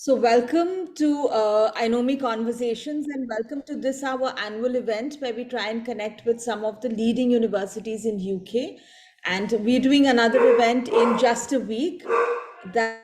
So, welcome to Inomi Conversations, and welcome to this our annual event where we try and connect with some of the leading universities in UK. And we're doing another event in just a week. That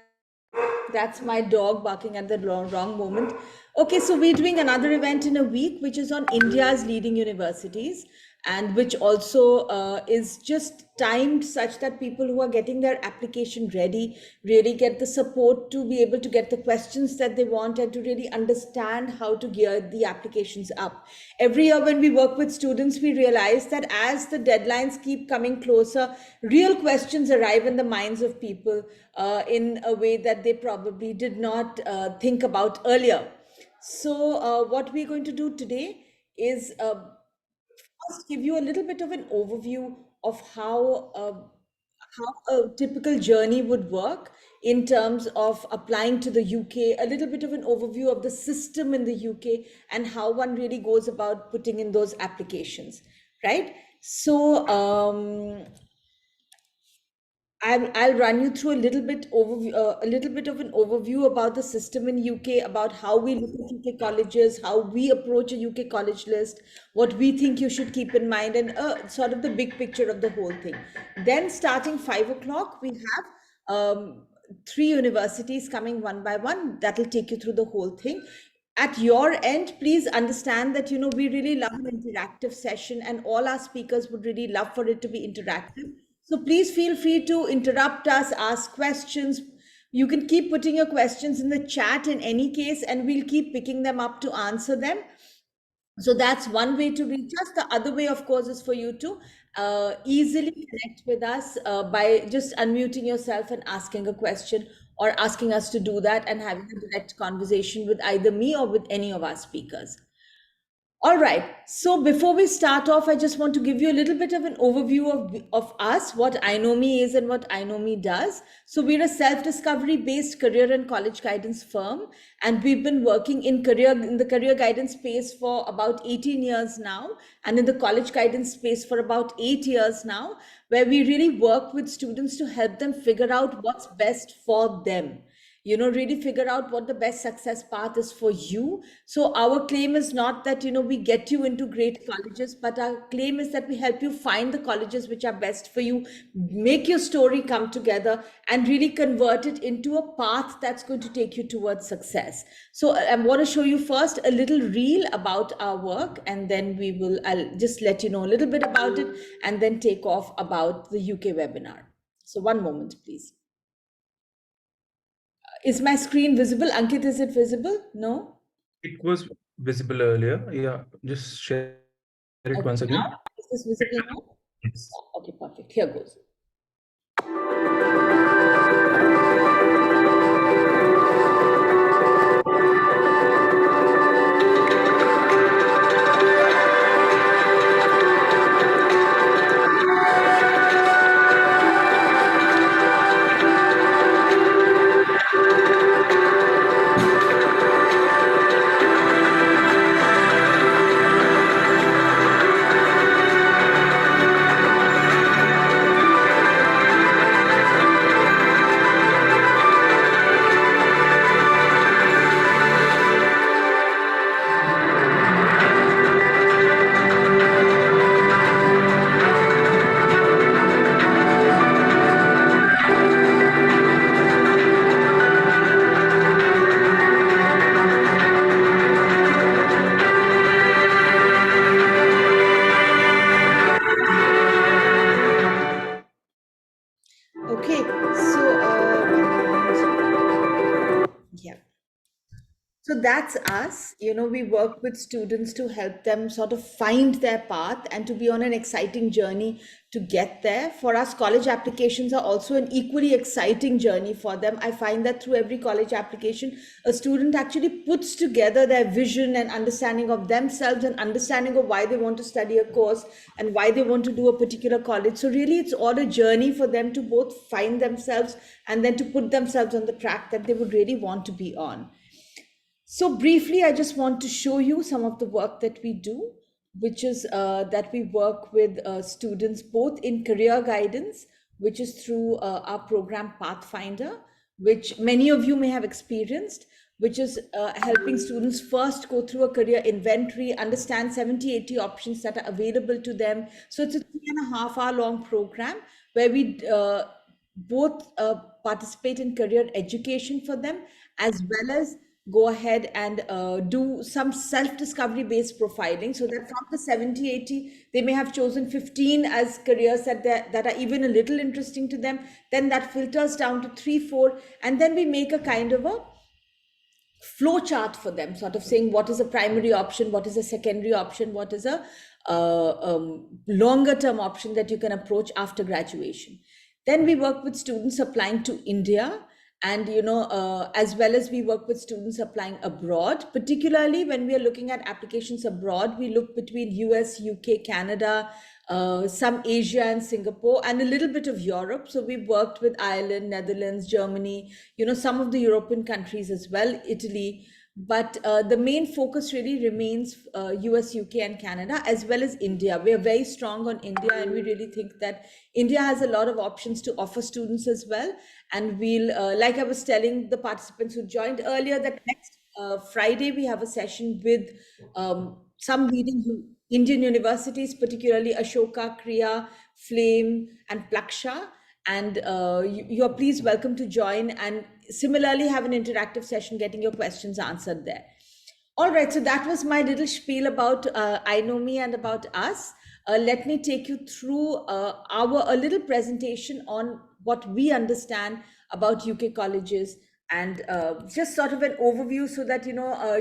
that's my dog barking at the wrong moment. Okay, so we're doing another event in a week, which is on India's leading universities, and which also is just timed such that people who are getting their application ready really get the support to be able to get the questions that they want and to really understand how to gear the applications up. Every year, when we work with students, we realize that as the deadlines keep coming closer, real questions arrive in the minds of people in a way that they probably did not think about earlier. So, what we're going to do today is first give you a little bit of an overview of how a typical journey would work in terms of applying to the UK, a little bit of an overview of the system in the UK and how one really goes about putting in those applications, right? So, I'll run you through a little bit of an overview about the system in UK, about how we look at UK colleges, how we approach a UK college list, what we think you should keep in mind, and sort of the big picture of the whole thing. Then, starting 5 o'clock, we have three universities coming one by one. That'll take you through the whole thing. At your end, please understand that we really love an interactive session, and all our speakers would really love for it to be interactive. So please feel free to interrupt us, ask questions. You can keep putting your questions in the chat in any case, and we'll keep picking them up to answer them. So that's one way to reach us. The other way, of course, is for you to easily connect with us by just unmuting yourself and asking a question, or asking us to do that and having a direct conversation with either me or with any of our speakers. All right. So before we start off, I just want to give you a little bit of an overview of us, what Inomi is and what Inomi does. So we're a self-discovery based career and college guidance firm, and we've been working in the career guidance space for about 18 years now, and in the college guidance space for about 8 years now, where we really work with students to help them figure out what's best for them, really figure out what the best success path is for you. So our claim is not that we get you into great colleges, but our claim is that we help you find the colleges which are best for you, make your story come together, and really convert it into a path that's going to take you towards success. So I want to show you first a little reel about our work, and then I'll just let you know a little bit about it and then take off about the UK webinar. So one moment, please. Is my screen visible? Ankit, is it visible? No? It was visible earlier. Yeah, just share it Okay, once again. now? Is this visible now? Yes. Okay, perfect. Here goes. Okay, so yeah. So that's us. We work with students to help them sort of find their path and to be on an exciting journey to get there. For us, college applications are also an equally exciting journey for them. I find that through every college application, a student actually puts together their vision and understanding of themselves and understanding of why they want to study a course and why they want to do a particular college. So really, it's all a journey for them to both find themselves and then to put themselves on the track that they would really want to be on. So briefly, I just want to show you some of the work that we do, which is that we work with students both in career guidance, which is through our program Pathfinder, which many of you may have experienced. which is helping students first go through a career inventory, understand 70, 80 options that are available to them. So it's a 3.5 hour long program where we both participate in career education for them, as well as go ahead and do some self-discovery based profiling, so that from the 70, 80, they may have chosen 15 as careers that are even a little interesting to them. Then that filters down to 3, 4, and then we make a kind of a flow chart for them, sort of saying what is a primary option, what is a secondary option, what is a longer term option that you can approach after graduation. Then we work with students applying to India, and as well as we work with students applying abroad. Particularly when we are looking at applications abroad, we look between US, UK, Canada, some Asia and Singapore, and a little bit of Europe. So we worked with Ireland, Netherlands, Germany, some of the European countries as well, Italy. But the main focus really remains US, UK, and Canada, as well as India. We are very strong on India, and we really think that India has a lot of options to offer students as well. And we'll, like I was telling the participants who joined earlier, that next Friday we have a session with some leading Indian universities, particularly Ashoka, Kriya, Flame, and Plaksha. And you are please welcome to join, and similarly have an interactive session getting your questions answered there. All right, so that was my little spiel about Inomi and about us. Let me take you through a little presentation on what we understand about UK colleges, and just sort of an overview, so that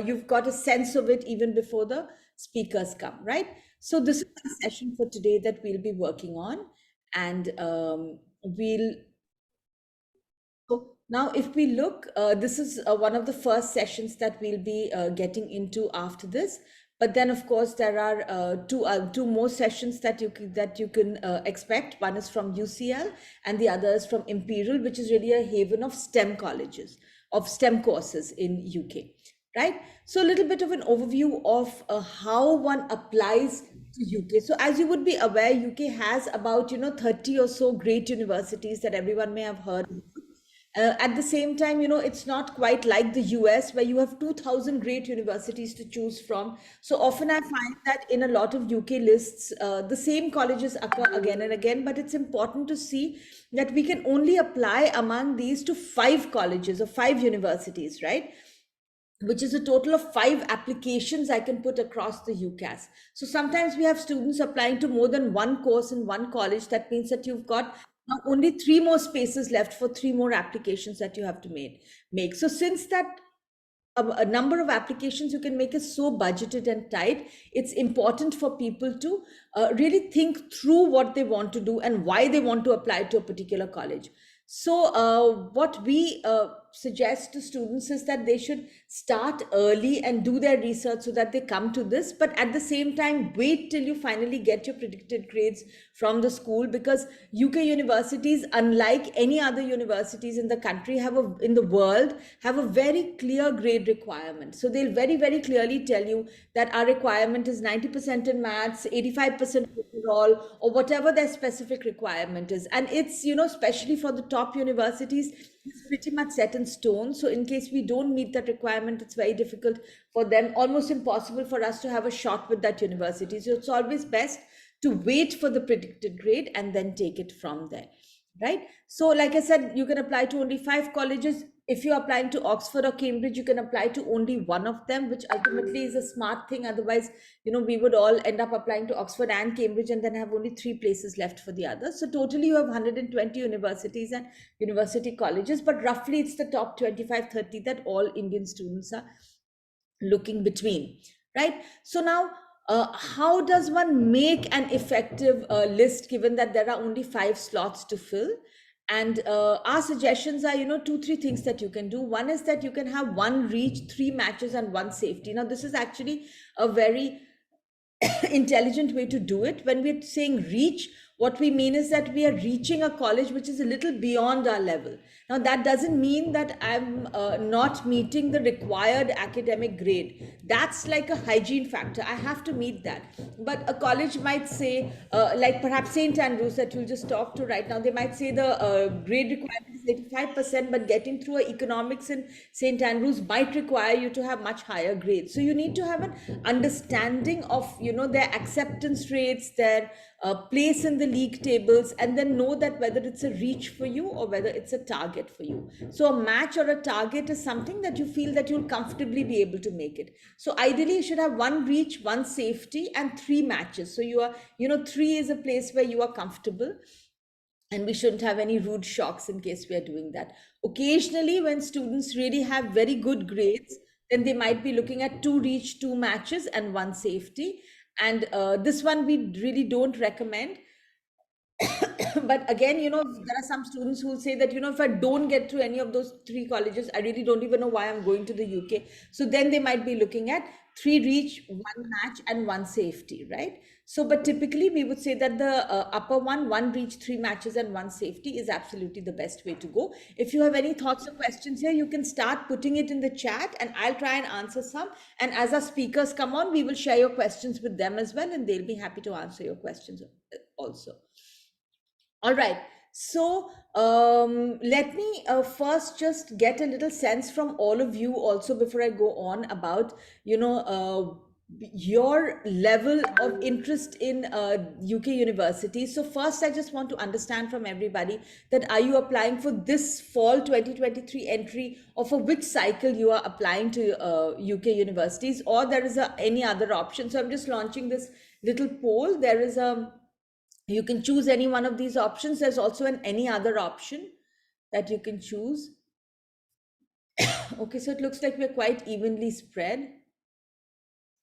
you've got a sense of it even before the speakers come, right? So this is the session for today that we'll be working on, and we'll so now, if we look, this is one of the first sessions that we'll be getting into after this. But then, of course, there are two more sessions that you can expect. One is from UCL, and the other is from Imperial, which is really a haven of STEM colleges, of STEM courses in UK, right? So a little bit of an overview of how one applies to UK. So as you would be aware, UK has about 30 or so great universities that everyone may have heard of. At the same time, it's not quite like the US, where you have 2,000 great universities to choose from. So often I find that in a lot of UK lists, the same colleges occur again and again, but it's important to see that we can only apply among these to 5 colleges or 5 universities, right? Which is a total of 5 applications I can put across the UCAS. So sometimes we have students applying to more than one course in one college. That means that you've got now only 3 more spaces left for 3 more applications that you have to make. So since that a number of applications you can make is so budgeted and tight, it's important for people to really think through what they want to do and why they want to apply to a particular college. So what we suggest to students is that they should start early and do their research so that they come to this, but at the same time wait till you finally get your predicted grades from the school, because UK universities, unlike any other universities in the country, in the world, have a very clear grade requirement. So they'll very, very clearly tell you that our requirement is 90% in maths, 85% overall, or whatever their specific requirement is. And it's, especially for the top universities, it's pretty much set in stone. So in case we don't meet that requirement, it's very difficult for them, almost impossible for us to have a shot with that university. So it's always best to wait for the predicted grade and then take it from there, right? So like I said, you can apply to only 5 colleges. If you're applying to Oxford or Cambridge, you can apply to only one of them, which ultimately is a smart thing. Otherwise, we would all end up applying to Oxford and Cambridge and then have only 3 places left for the others. So totally you have 120 universities and university colleges, but roughly it's the top 25, 30 that all Indian students are looking between, right? So now, how does one make an effective list, given that there are only 5 slots to fill? And our suggestions are, 2, 3 things that you can do. One is that you can have 1 reach, 3 matches, and 1 safety. Now, this is actually a very intelligent way to do it. When we're saying reach, What we mean is that we are reaching a college which is a little beyond our level. Now, that doesn't mean that I'm not meeting the required academic grade. That's like a hygiene factor. I have to meet that. But a college might say, like perhaps St. Andrews that you'll just talk to right now, they might say the grade requirement is 85%, but getting through economics in St. Andrews might require you to have much higher grades. So you need to have an understanding of, their acceptance rates, their place in the league tables, and then know that whether it's a reach for you or whether it's a target for you. So a match or a target is something that you feel that you'll comfortably be able to make it. So ideally you should have one reach, one safety, and three matches. So you are, three is a place where you are comfortable, and we shouldn't have any rude shocks in case we are doing that. Occasionally, when students really have very good grades, then they might be looking at two reach, two matches, and one safety. And this one we really don't recommend. But again, there are some students who will say that, if I don't get to any of those three colleges, I really don't even know why I'm going to the UK. So then they might be looking at three reach, one match, and one safety, right? So, but typically we would say that the upper one reach, three matches, and one safety is absolutely the best way to go. If you have any thoughts or questions here, you can start putting it in the chat and I'll try and answer some. And as our speakers come on, we will share your questions with them as well, and they'll be happy to answer your questions also. All right. So let me first just get a little sense from all of you also before I go on about, your level of interest in UK universities. So first, I just want to understand from everybody that are you applying for this fall 2023 entry, or for which cycle you are applying to UK universities, or there is any other option. So I'm just launching this little poll. There is you can choose any one of these options. There's also an any other option that you can choose. Okay, so it looks like we're quite evenly spread.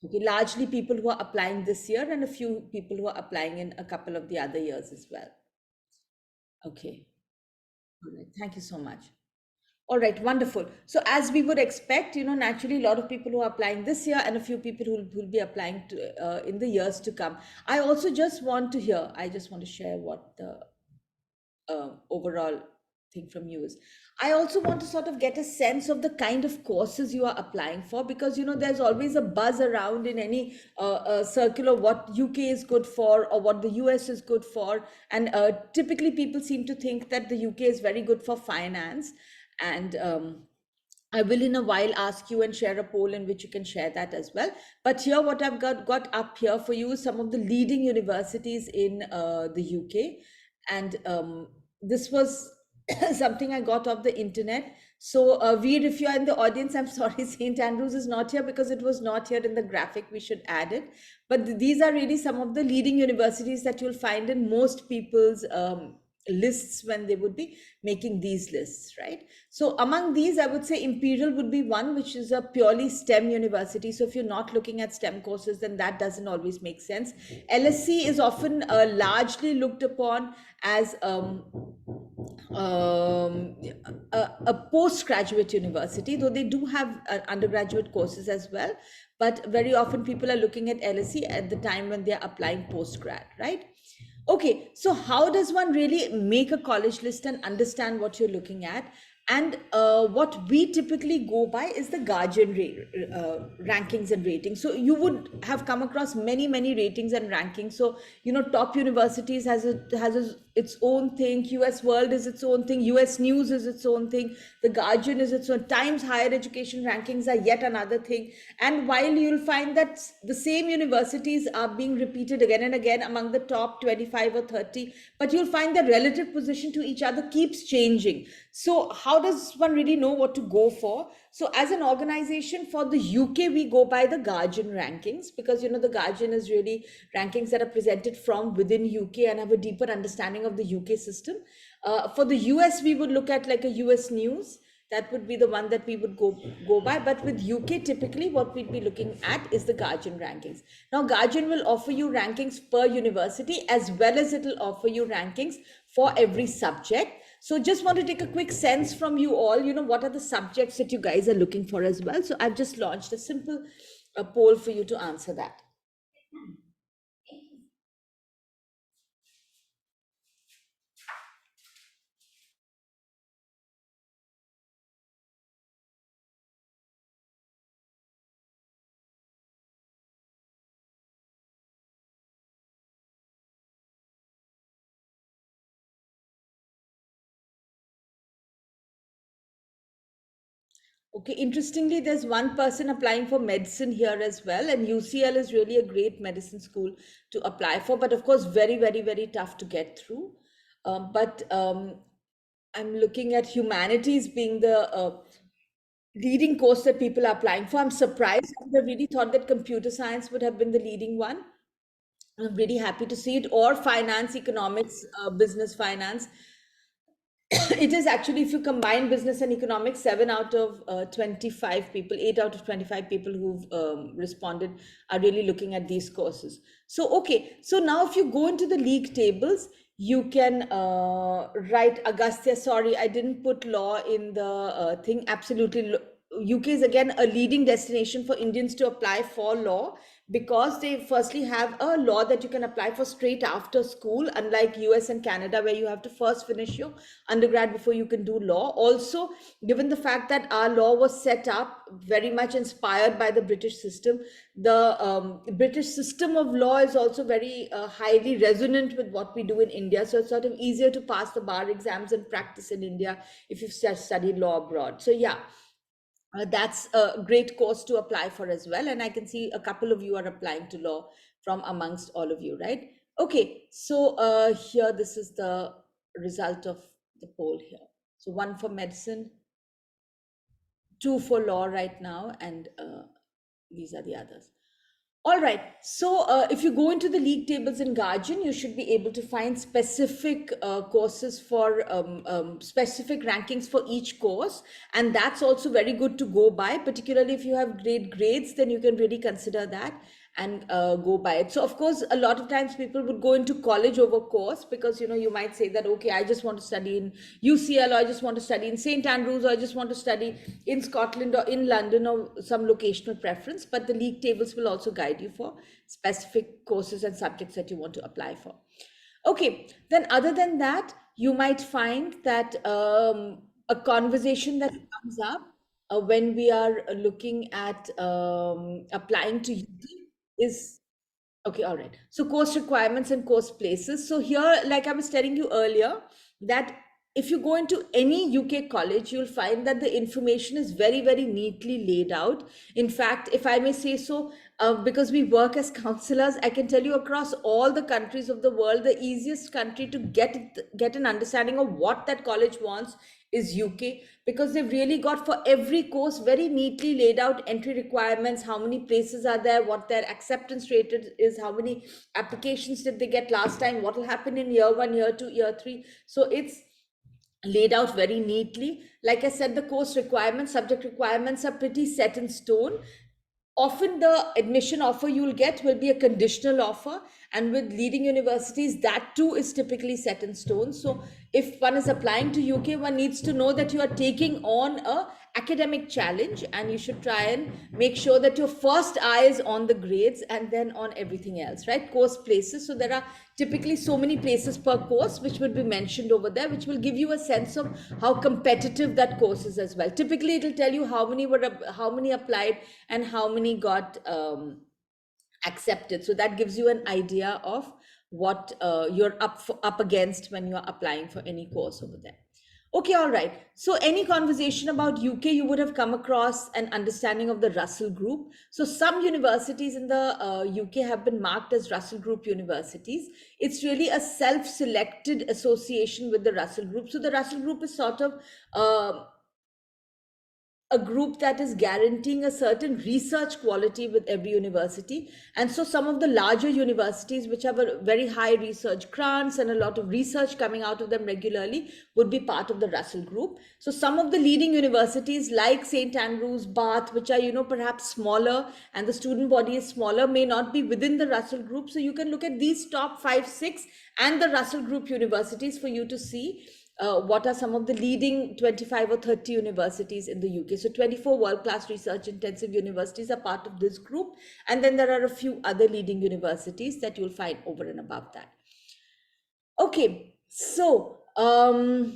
Okay, largely people who are applying this year and a few people who are applying in a couple of the other years as well. Okay, all right, thank you so much. All right, wonderful. So as we would expect, naturally a lot of people who are applying this year and a few people who will be applying in the years to come. I also just want to hear, I just want to share what the overall thing from you is. I also want to sort of get a sense of the kind of courses you are applying for, because there's always a buzz around in any circle of what UK is good for or what the US is good for, and typically people seem to think that the UK is very good for finance, and I will in a while ask you and share a poll in which you can share that as well. But here, what I've got up here for you is some of the leading universities in the UK. And this was something I got off the internet. So Veer, if you're in the audience, I'm sorry, St. Andrews is not here because it was not here in the graphic. We should add it. But these are really some of the leading universities that you'll find in most people's lists when they would be making these lists, right? So among these, I would say Imperial would be one, which is a purely STEM university. So if you're not looking at STEM courses, then that doesn't always make sense. LSE is often largely looked upon as a postgraduate university, though they do have undergraduate courses as well. But very often people are looking at LSE at the time when they're applying postgrad, right? Okay, so how does one really make a college list and understand what you're looking at? And what we typically go by is the Guardian rankings and ratings. So you would have come across many, many ratings and rankings. So, top universities has its own thing. US World is its own thing. US News is its own thing. The Guardian is its own. Times Higher Education rankings are yet another thing. And while you'll find that the same universities are being repeated again and again among the top 25 or 30, but you'll find the relative position to each other keeps changing. So how does one really know what to go for? So as an organization for the UK, we go by the Guardian rankings, because the Guardian is really rankings that are presented from within UK and have a deeper understanding of the UK system. For the US, we would look at like a US News. That would be the one that we would go by. But with UK, typically what we'd be looking at is the Guardian rankings. Now, Guardian will offer you rankings per university, as well as it'll offer you rankings for every subject. So just want to take a quick sense from you all, what are the subjects that you guys are looking for as well. So I've just launched a simple poll for you to answer that. Okay, interestingly, there's one person applying for medicine here as well, and UCL is really a great medicine school to apply for, but of course, very, very, very tough to get through. But I'm looking at humanities being the leading course that people are applying for. I'm surprised. I would have really thought that computer science would have been the leading one. I'm really happy to see it, or finance, economics, business finance. It is actually, if you combine business and economics, 7 out of 25 people, 8 out of 25 people who've responded are really looking at these courses. So, okay, so now if you go into the league tables, you can write Agastya. Sorry, I didn't put law in the thing. Absolutely. UK is again a leading destination for Indians to apply for law, because they firstly have a law that you can apply for straight after school, unlike US and Canada, where you have to first finish your undergrad before you can do law. Also, given the fact that our law was set up very much inspired by the British system, the British system of law is also very highly resonant with what we do in India. So it's sort of easier to pass the bar exams and practice in India if you've studied law abroad. So yeah, that's a great course to apply for as well. And I can see a couple of you are applying to law from amongst all of you, right? Okay, so here, this is the result of the poll here. So one for medicine, two for law right now, and these are the others. All right. So if you go into the league tables in Guardian, you should be able to find specific courses for specific rankings for each course. And that's also very good to go by, particularly if you have great grades, then you can really consider that and go by it. So of course, a lot of times people would go into college over course, because you might say that, okay, I just want to study in UCL, or I just want to study in St Andrews, or I just want to study in Scotland or in London, or some locational preference. But the league tables will also guide you for specific courses and subjects that you want to apply for. Okay, then other than that, you might find that a conversation that comes up when we are looking at applying to UP is, okay, all right. So course requirements and course places. So here, like I was telling you earlier, that if you go into any UK college, you'll find that the information is very, very neatly laid out. In fact, if I may say so, because we work as counselors, I can tell you, across all the countries of the world, the easiest country to get an understanding of what that college wants is UK, because they've really got for every course very neatly laid out entry requirements, how many places are there, what their acceptance rate is, how many applications did they get last time, what will happen in year 1, year 2, year 3. So it's laid out very neatly. Like I said, the course requirements, subject requirements are pretty set in stone. Often the admission offer you'll get will be a conditional offer, and with leading universities, that too is typically set in stone. So if one is applying to UK, one needs to know that you are taking on a academic challenge, and you should try and make sure that your first eye is on the grades and then on everything else, right? Course places, so there are typically so many places per course which would be mentioned over there, which will give you a sense of how competitive that course is as well. Typically it'll tell you how many applied and how many got accepted. So that gives you an idea of what you're up against when you're applying for any course over there. Okay, all right. So any conversation about UK, you would have come across an understanding of the Russell Group. So some universities in the UK have been marked as Russell Group universities. It's really a self-selected association with the Russell Group. So the Russell Group is sort of a group that is guaranteeing a certain research quality with every university. And so some of the larger universities, which have a very high research grants and a lot of research coming out of them regularly, would be part of the Russell Group. So some of the leading universities like St Andrews, Bath, which are perhaps smaller and the student body is smaller, may not be within the Russell Group. So you can look at these top 5, 6 and the Russell Group universities for you to see what are some of the leading 25 or 30 universities in the UK. So 24 world-class research intensive universities are part of this group. And then there are a few other leading universities that you'll find over and above that. Okay, so all right.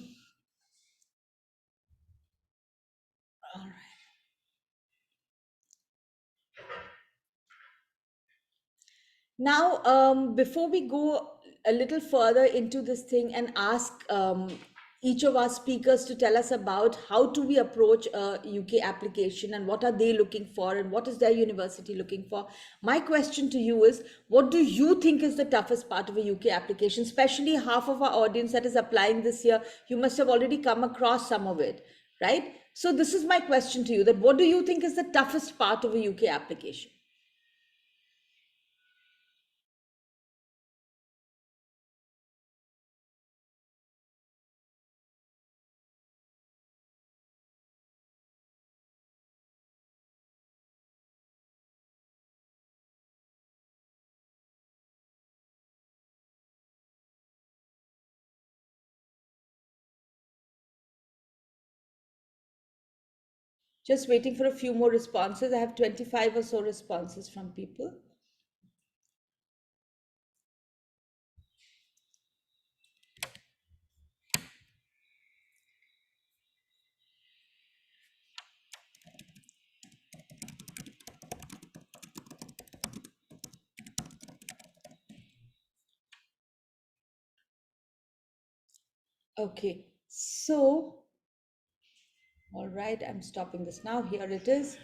Now, before we go a little further into this thing and ask each of our speakers to tell us about how do we approach a UK application and what are they looking for and what is their university looking for. My question to you is, what do you think is the toughest part of a UK application? Especially half of our audience that is applying this year, you must have already come across some of it, right? So this is my question to you, that what do you think is the toughest part of a UK application? Just waiting for a few more responses. I have 25 or so responses from people. Okay, so, all right, I'm stopping this now. Here it is.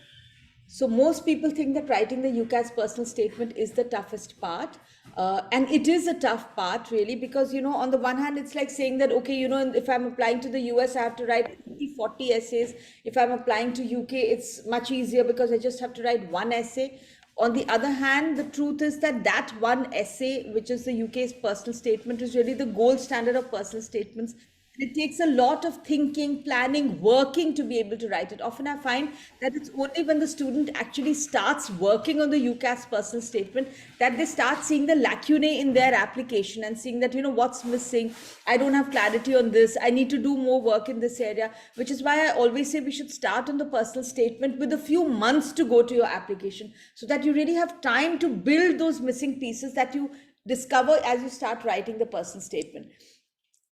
So most people think that writing the UCAS personal statement is the toughest part. And it is a tough part really, because, on the one hand, it's like saying that, okay, if I'm applying to the US, I have to write 50, 40 essays. If I'm applying to UK, it's much easier because I just have to write one essay. On the other hand, the truth is that that one essay, which is the UK's personal statement, is really the gold standard of personal statements. It takes a lot of thinking, planning, working to be able to write it. Often I find that it's only when the student actually starts working on the UCAS personal statement that they start seeing the lacunae in their application and seeing that, what's missing. I don't have clarity on this. I need to do more work in this area, which is why I always say we should start on the personal statement with a few months to go to your application so that you really have time to build those missing pieces that you discover as you start writing the personal statement.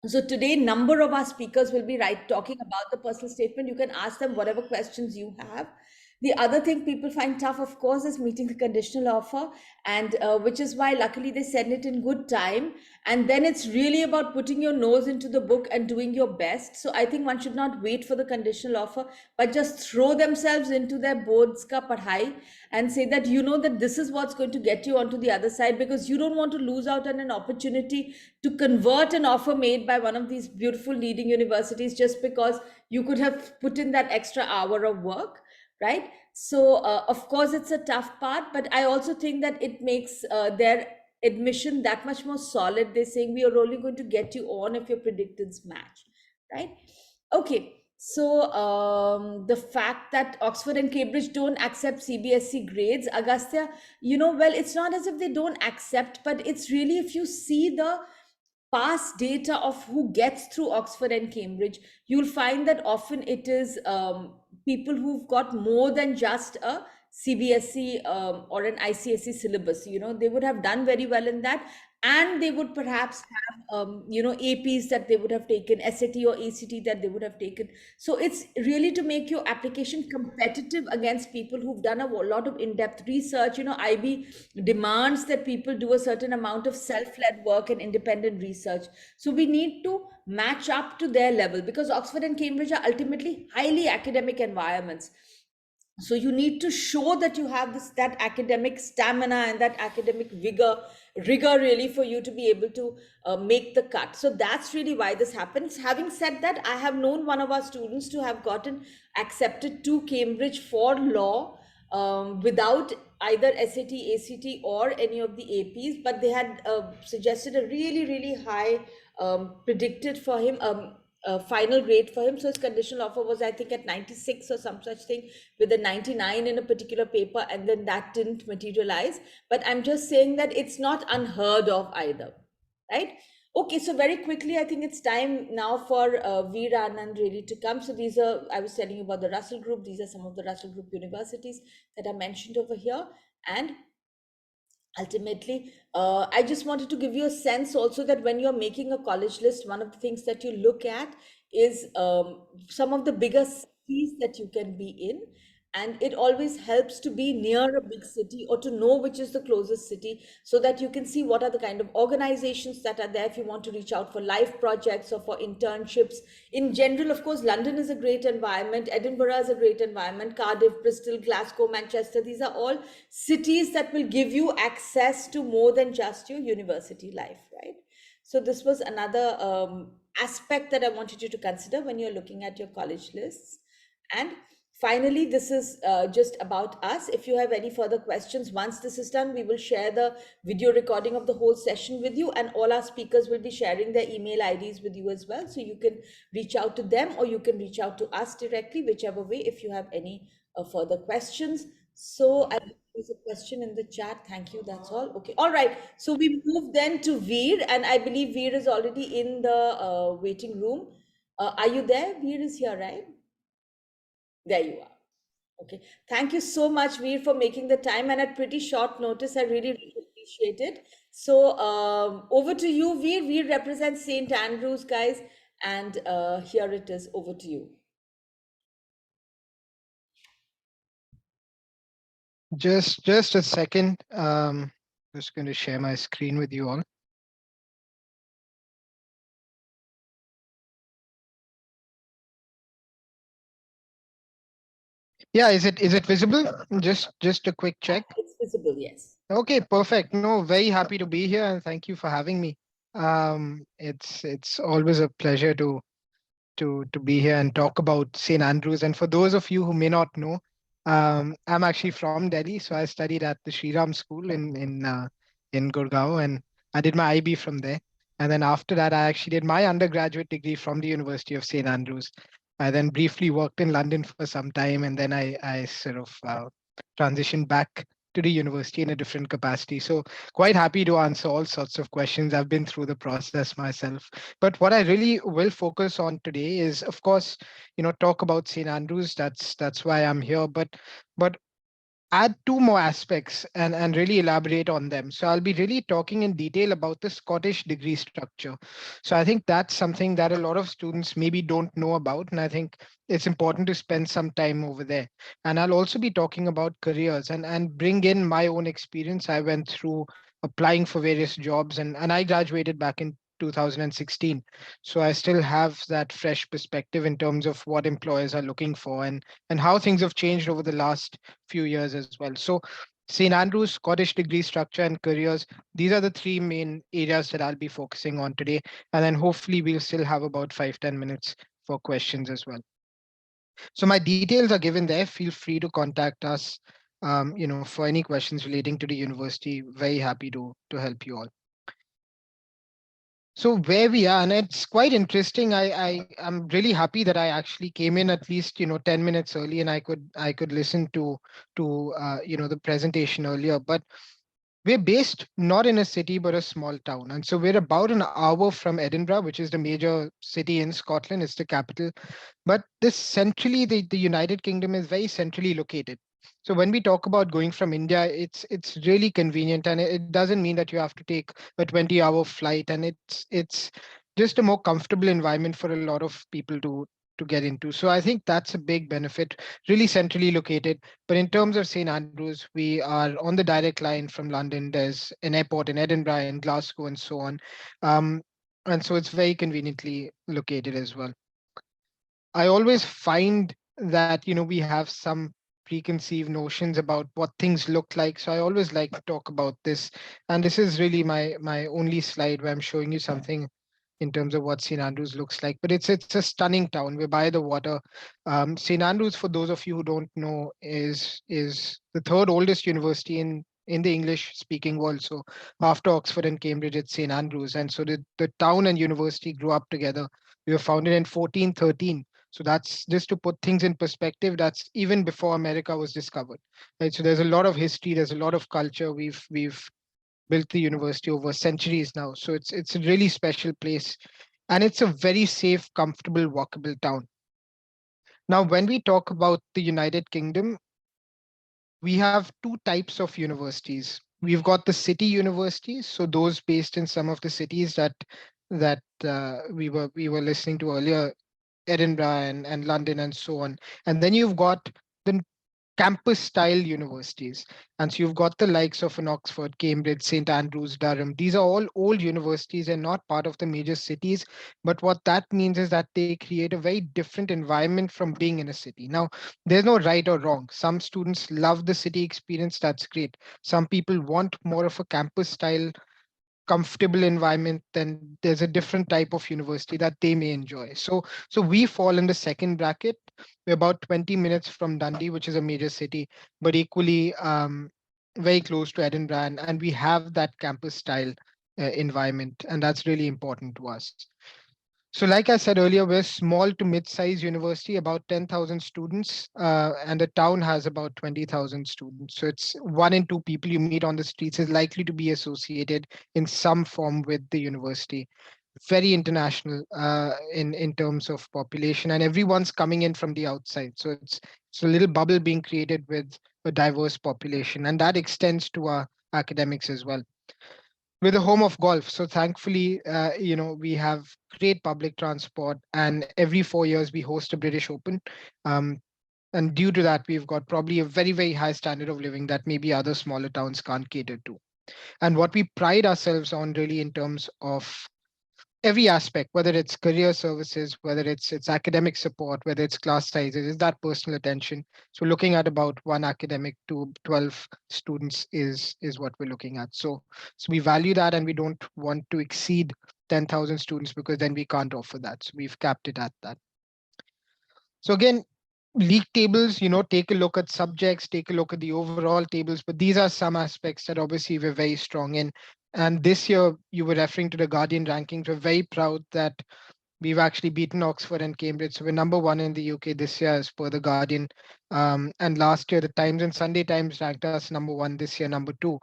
So today, number of our speakers will be talking about the personal statement. You can ask them whatever questions you have. The other thing people find tough, of course, is meeting the conditional offer, and which is why luckily they send it in good time. And then it's really about putting your nose into the book and doing your best. So I think one should not wait for the conditional offer, but just throw themselves into their boards ka padhai and say that that this is what's going to get you onto the other side, because you don't want to lose out on an opportunity to convert an offer made by one of these beautiful leading universities just because you could have put in that extra hour of work, right? So of course it's a tough part, but I also think that it makes their admission that much more solid. They're saying we are only going to get you on if your predictions match, right? Okay, so the fact that Oxford and Cambridge don't accept CBSE grades, Agastya, well, it's not as if they don't accept, but it's really, if you see the past data of who gets through Oxford and Cambridge, you'll find that often it is people who've got more than just a CBSE or an ICSE syllabus. They would have done very well in that, and they would perhaps have APs that they would have taken, SAT or ACT that they would have taken. So it's really to make your application competitive against people who've done a lot of in-depth research. IB demands that people do a certain amount of self-led work and independent research. So we need to match up to their level, because Oxford and Cambridge are ultimately highly academic environments. So you need to show that you have that academic stamina and that academic rigor really, for you to be able to make the cut. So that's really why this happens. Having said that, I have known one of our students to have gotten accepted to Cambridge for law without either SAT, ACT, or any of the APs, but they had suggested a really, really high predicted for him, final grade for him. So his conditional offer was, I think, at 96 or some such thing, with a 99 in a particular paper, and then that didn't materialize. But I'm just saying that it's not unheard of either, right? Okay, so very quickly, I think it's time now for Veera Anand really to come. So these are, I was telling you about the Russell Group. These are some of the Russell Group universities that are mentioned over here. And ultimately, I just wanted to give you a sense also that when you're making a college list, one of the things that you look at is some of the bigger cities that you can be in. And it always helps to be near a big city or to know which is the closest city, so that you can see what are the kind of organizations that are there if you want to reach out for life projects or for internships. In general, of course, London is a great environment, Edinburgh is a great environment, Cardiff, Bristol, Glasgow, Manchester, these are all cities that will give you access to more than just your university life, right? So this was another aspect that I wanted you to consider when you're looking at your college lists. And finally, this is just about us. If you have any further questions, once this is done, we will share the video recording of the whole session with you, and all our speakers will be sharing their email IDs with you as well. So you can reach out to them or you can reach out to us directly, whichever way, if you have any further questions. So I there's a question in the chat. Thank you. That's all. Okay. All right. So we move then to Veer, and I believe Veer is already in the waiting room. Are you there? Veer is here, right? There you are. Okay. Thank you so much, Veer, for making the time and at pretty short notice. I really, really appreciate it. So over to you, Veer. Veer represents St. Andrews, guys, and here it is. Over to you. Just a second. Just going to share my screen with you all. Yeah, is it visible? Just a quick check. It's visible, yes. Okay, perfect. No, very happy to be here and thank you for having me. It's always a pleasure to be here and talk about St. Andrews. And for those of you who may not know, I'm actually from Delhi, so I studied at the Shri Ram School in Gurgaon, and I did my IB from there. And then after that, I actually did my undergraduate degree from the University of St. Andrews. I then briefly worked in London for some time, and then I sort of transitioned back to the university in a different capacity. So quite happy to answer all sorts of questions. I've been through the process myself. But what I really will focus on today is, of course, talk about St. Andrews. That's why I'm here. But add two more aspects and really elaborate on them. So I'll be really talking in detail about the Scottish degree structure. So I think that's something that a lot of students maybe don't know about. And I think it's important to spend some time over there. And I'll also be talking about careers and bring in my own experience. I went through applying for various jobs and I graduated back in 2016. So I still have that fresh perspective in terms of what employers are looking for and how things have changed over the last few years as well. So St. Andrews, Scottish degree structure and careers, these are the three main areas that I'll be focusing on today. And then hopefully we'll still have about 5-10 minutes for questions as well. So my details are given there. Feel free to contact us, for any questions relating to the university. Very happy to help you all. So where we are, and it's quite interesting. I'm really happy that I actually came in at least 10 minutes early, and I could listen to the presentation earlier. But we're based not in a city but a small town, and so we're about an hour from Edinburgh, which is the major city in Scotland. It's the capital, but this centrally, the United Kingdom is very centrally located. So when we talk about going from India, it's really convenient, and it doesn't mean that you have to take a 20-hour flight, and it's just a more comfortable environment for a lot of people to get into. So I think that's a big benefit, really centrally located. But in terms of St. Andrews, we are on the direct line from London. There's an airport in Edinburgh and Glasgow and so on. Um, and so it's very conveniently located as well. I always find that we have some preconceived notions about what things look like. So I always like to talk about this, and this is really my only slide where I'm showing you something in terms of what St. Andrews looks like. But it's a stunning town. We're by the water. St. Andrews, for those of you who don't know, is the third oldest university in the English speaking world. So after Oxford and Cambridge, it's St. Andrews. And so the town and university grew up together. We were founded in 1413. So that's just to put things in perspective. That's even before America was discovered, right? So there's a lot of history. There's a lot of culture. We've built the university over centuries now. So it's a really special place, and it's a very safe, comfortable, walkable town. Now, when we talk about the United Kingdom, we have two types of universities. We've got the city universities, so those based in some of the cities that we were listening to earlier, Edinburgh and London and so on. And then you've got the campus style universities. And so you've got the likes of an Oxford, Cambridge, St. Andrews, Durham. These are all old universities and not part of the major cities. But what that means is that they create a very different environment from being in a city. Now, there's no right or wrong. Some students love the city experience. That's great. Some people want more of a campus style comfortable environment, then there's a different type of university that they may enjoy. So we fall in the second bracket. We're about 20 minutes from Dundee, which is a major city, but equally very close to Edinburgh, and we have that campus style environment, and that's really important to us. So, like I said earlier, we're small to mid-sized university, about 10,000 students, and the town has about 20,000 students. So it's 1 in 2 people you meet on the streets is likely to be associated in some form with the university. Very international in terms of population, and everyone's coming in from the outside. So it's a little bubble being created with a diverse population, and that extends to our academics as well. We're the home of golf, so thankfully, we have great public transport, and every 4 years we host a British Open. Um, and due to that, we've got probably a very, very high standard of living that maybe other smaller towns can't cater to. And what we pride ourselves on really in terms of every aspect, whether it's career services, whether it's academic support, whether it's class sizes, is that personal attention. So looking at about one academic to 12 students is what we're looking at. So we value that, and we don't want to exceed 10,000 students because then we can't offer that. So we've capped it at that. So again, league tables, take a look at subjects, take a look at the overall tables, but these are some aspects that obviously we're very strong in. And this year, you were referring to the Guardian rankings. We're very proud that we've actually beaten Oxford and Cambridge. So we're number one in the UK this year, as per the Guardian. And last year, the Times and Sunday Times ranked us number one. This year, number two.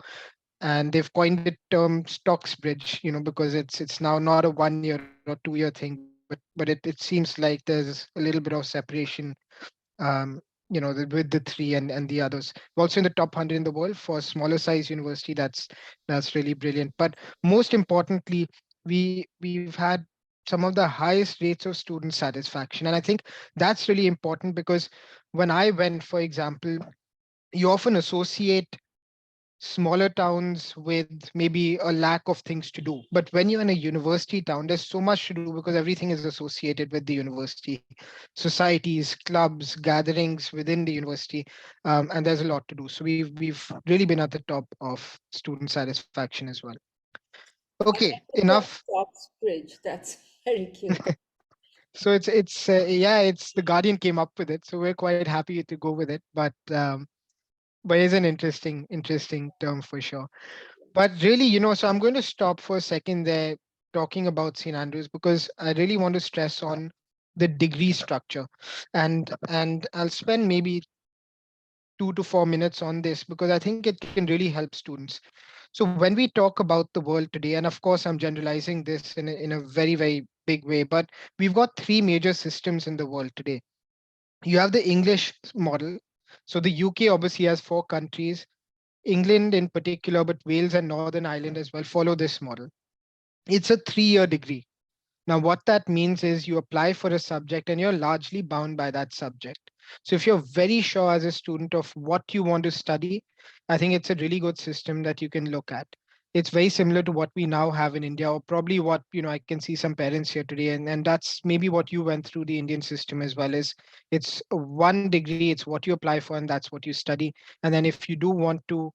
And they've coined the term Stoxbridge, because it's now not a 1 year or 2 year thing, but it seems like there's a little bit of separation with the three and the others. We're also in the top 100 in the world for a smaller size university. That's really brilliant. But most importantly, we've had some of the highest rates of student satisfaction, and I think that's really important because when I went, for example, you often associate smaller towns with maybe a lack of things to do. But when you're in a university town, there's so much to do because everything is associated with the university, societies, clubs, gatherings within the university, and there's a lot to do. So we've really been at the top of student satisfaction as well. I Okay, like the term enough. Stoxbridge. That's very cute. So it's the Guardian came up with it, so we're quite happy to go with it. But it's an interesting term for sure. But really, so I'm going to stop for a second there talking about St. Andrews because I really want to stress on the degree structure. And I'll spend maybe 2 to 4 minutes on this because I think it can really help students. So when we talk about the world today, and of course I'm generalizing this in a very, very big way, but we've got three major systems in the world today. You have the English model. So the UK obviously has 4 countries. England in particular, but Wales and Northern Ireland as well follow this model. It's a 3 year degree. Now, what that means is you apply for a subject and you're largely bound by that subject. So, if you're very sure as a student of what you want to study, I think it's a really good system that you can look at. It's very similar to what we now have in India, or probably what I can see some parents here today, and that's maybe what you went through the Indian system as well. Is it's one degree, it's what you apply for, and that's what you study. And then if you do want to,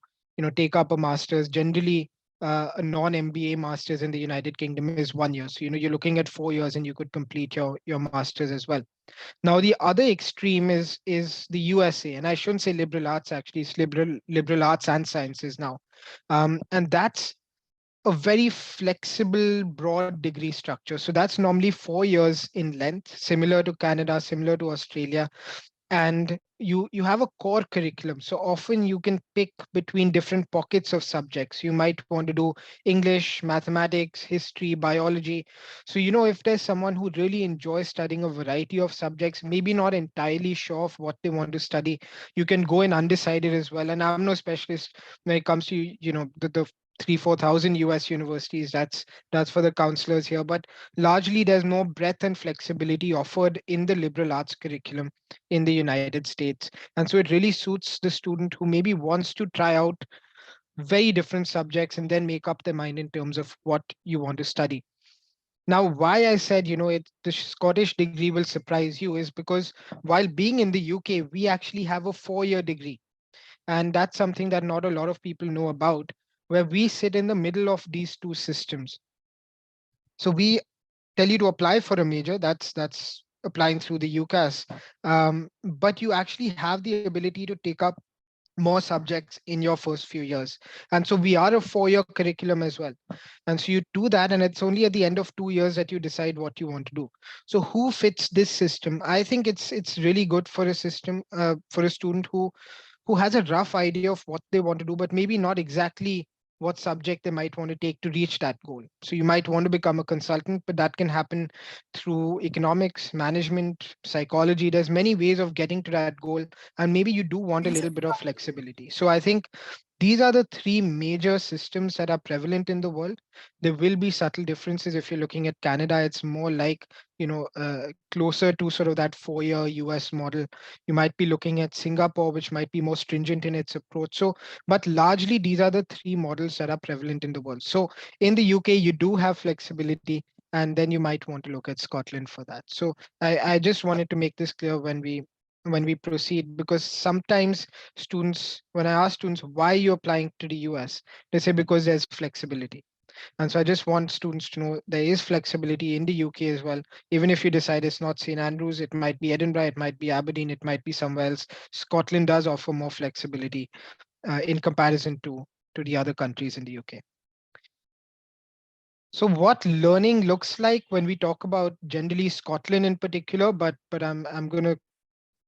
take up a master's, generally a non-MBA master's in the United Kingdom is 1 year. So you're looking at 4 years, and you could complete your master's as well. Now the other extreme is the USA, and I shouldn't say liberal arts actually. It's liberal arts and sciences now, and that's a very flexible, broad degree structure. So that's normally 4 years in length, similar to Canada, similar to Australia, and you have a core curriculum. So often you can pick between different pockets of subjects. You might want to do English, mathematics, history, biology. So if there's someone who really enjoys studying a variety of subjects, maybe not entirely sure of what they want to study, you can go in undecided as well. And I'm no specialist when it comes to the 3-4 thousand US universities. That's for the counselors here. But largely, there's more breadth and flexibility offered in the liberal arts curriculum in the United States, and so it really suits the student who maybe wants to try out very different subjects and then make up their mind in terms of what you want to study. Now, why I said, the Scottish degree will surprise you is because while being in the UK, we actually have a 4-year degree. And that's something that not a lot of people know about, where we sit in the middle of these two systems. So we tell you to apply for a major, that's applying through the UCAS. But you actually have the ability to take up more subjects in your first few years. And so we are a 4-year curriculum as well. And so you do that, and it's only at the end of 2 years that you decide what you want to do. So who fits this system? I think it's really good for a system, for a student who has a rough idea of what they want to do, but maybe not exactly what subject they might want to take to reach that goal. So you might want to become a consultant, but that can happen through economics, management, psychology. There's many ways of getting to that goal. And maybe you do want a little bit of flexibility. So I think these are the three major systems that are prevalent in the world. There will be subtle differences. If you're looking at Canada, it's more like, closer to sort of that 4-year US model. You might be looking at Singapore, which might be more stringent in its approach. So, but largely, these are the three models that are prevalent in the world. So, in the UK, you do have flexibility, and then you might want to look at Scotland for that. So, I just wanted to make this clear when we proceed, because sometimes students, when I ask students why you're applying to the US, they say because there's flexibility. And so I just want students to know there is flexibility in the UK as well. Even if you decide it's not St. Andrews, it might be Edinburgh, it might be Aberdeen, it might be somewhere else. Scotland does offer more flexibility in comparison to the other countries in the UK. So what learning looks like when we talk about generally Scotland in particular, but I'm going to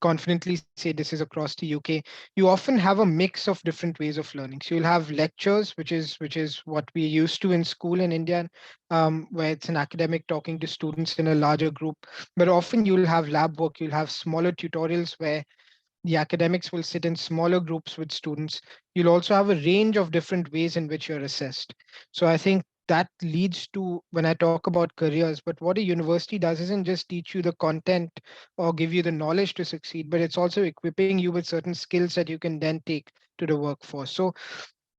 confidently say this is across the UK, you often have a mix of different ways of learning. So you'll have lectures, which is what we used to in school in India, where it's an academic talking to students in a larger group. But often you'll have lab work, you'll have smaller tutorials where the academics will sit in smaller groups with students. You'll also have a range of different ways in which you're assessed. So I think that leads to when I talk about careers, but what a university does isn't just teach you the content or give you the knowledge to succeed, but it's also equipping you with certain skills that you can then take to the workforce. So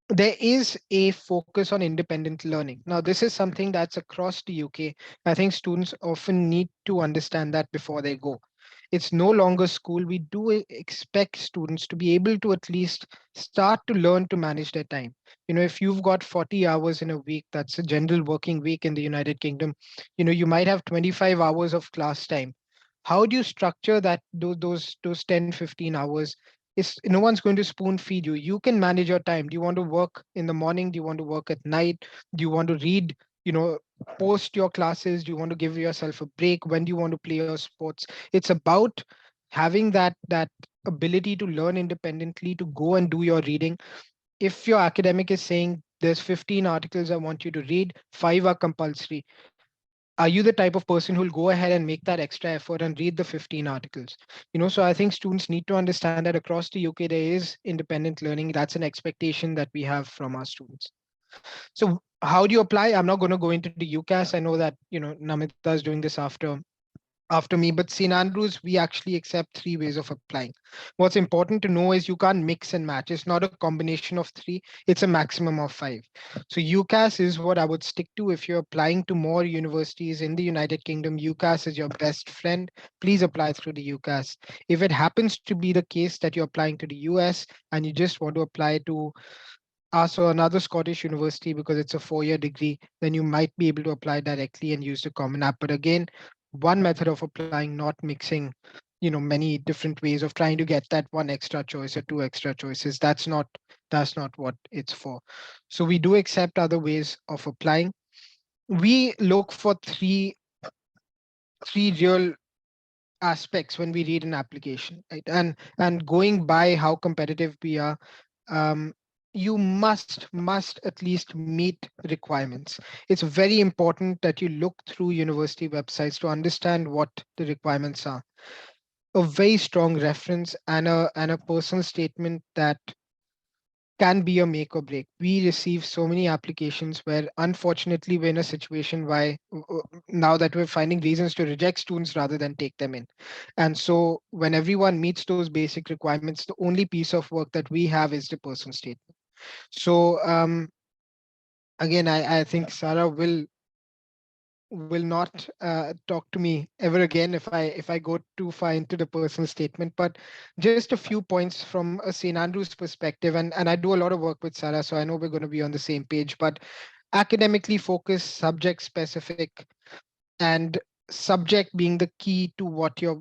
there is a focus on independent learning. Now, this is something that's across the UK. I think students often need to understand that before they go. It's no longer school. We do expect students to be able to at least start to learn to manage their time. If you've got 40 hours in a week, that's a general working week in the United Kingdom, you might have 25 hours of class time. How do you structure that, those 10, 15 hours? No one's going to spoon feed you. You can manage your time. Do you want to work in the morning? Do you want to work at night? Do you want to read, you know, post your classes? Do you want to give yourself a break? When do you want to play your sports? It's about having that ability to learn independently, to go and do your reading. If your academic is saying there's 15 articles I want you to read, 5 are compulsory, are you the type of person who'll go ahead and make that extra effort and read the 15 articles? So I think students need to understand that across the UK there is independent learning. That's an expectation that we have from our students. So how do you apply? I'm not going to go into the UCAS. I know that Namita is doing this after me, but St. Andrews, we actually accept 3 ways of applying. What's important to know is you can't mix and match. It's not a combination of 3, it's a maximum of 5. So UCAS is what I would stick to. If you're applying to more universities in the United Kingdom, UCAS is your best friend. Please apply through the UCAS. If it happens to be the case that you're applying to the US and you just want to apply to us or another Scottish university because it's a 4-year degree, then you might be able to apply directly and use the Common App. But again, one method of applying, not mixing, many different ways of trying to get that one extra choice or 2 extra choices. That's not what it's for. So we do accept other ways of applying. We look for three real aspects when we read an application, right? And going by how competitive we are, um, you must at least meet requirements. It's very important that you look through university websites to understand what the requirements are. A very strong reference and a personal statement that can be a make or break. We receive so many applications where, unfortunately, we're in a situation why now that we're finding reasons to reject students rather than take them in. And so, when everyone meets those basic requirements, the only piece of work that we have is the personal statement. So, again, I think Sara will not talk to me ever again if I go too far into the personal statement. But just a few points from a St. Andrews perspective, and I do a lot of work with Sarah, so I know we're going to be on the same page. But academically focused, subject specific, and subject being the key to what you're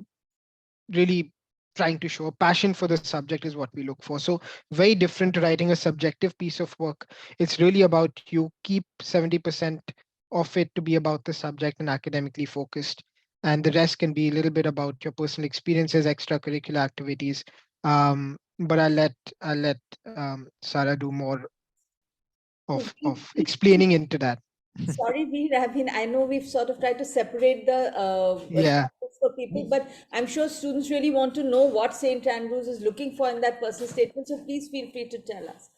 really trying to show. A passion for the subject is what we look for. So very different to writing a subjective piece of work. It's really about you keep 70% of it to be about the subject and academically focused, and the rest can be a little bit about your personal experiences, extracurricular activities. But I'll let Sarah do more So of explaining into that. sorry, Veer, I know we've sort of tried to separate the Yeah. topics for people, but I'm sure students really want to know what St. Andrews is looking for in that personal statement. So please feel free to tell us.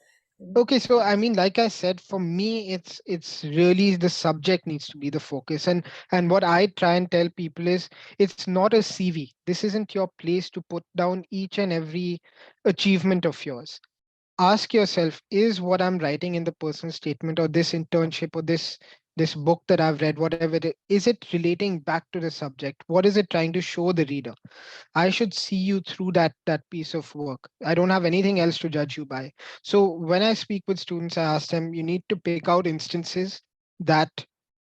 Okay, so I mean, like I said, for me, it's really the subject needs to be the focus, and what I try and tell people is it's not a CV. This isn't your place to put down each and every achievement of yours. Ask yourself, is what I'm writing in the personal statement or this internship or this book that I've read, whatever is it relating back to the subject? What is it trying to show the reader? I should see you through that piece of work. I don't have anything else to judge you by. So when I speak with students, I ask them, you need to pick out instances that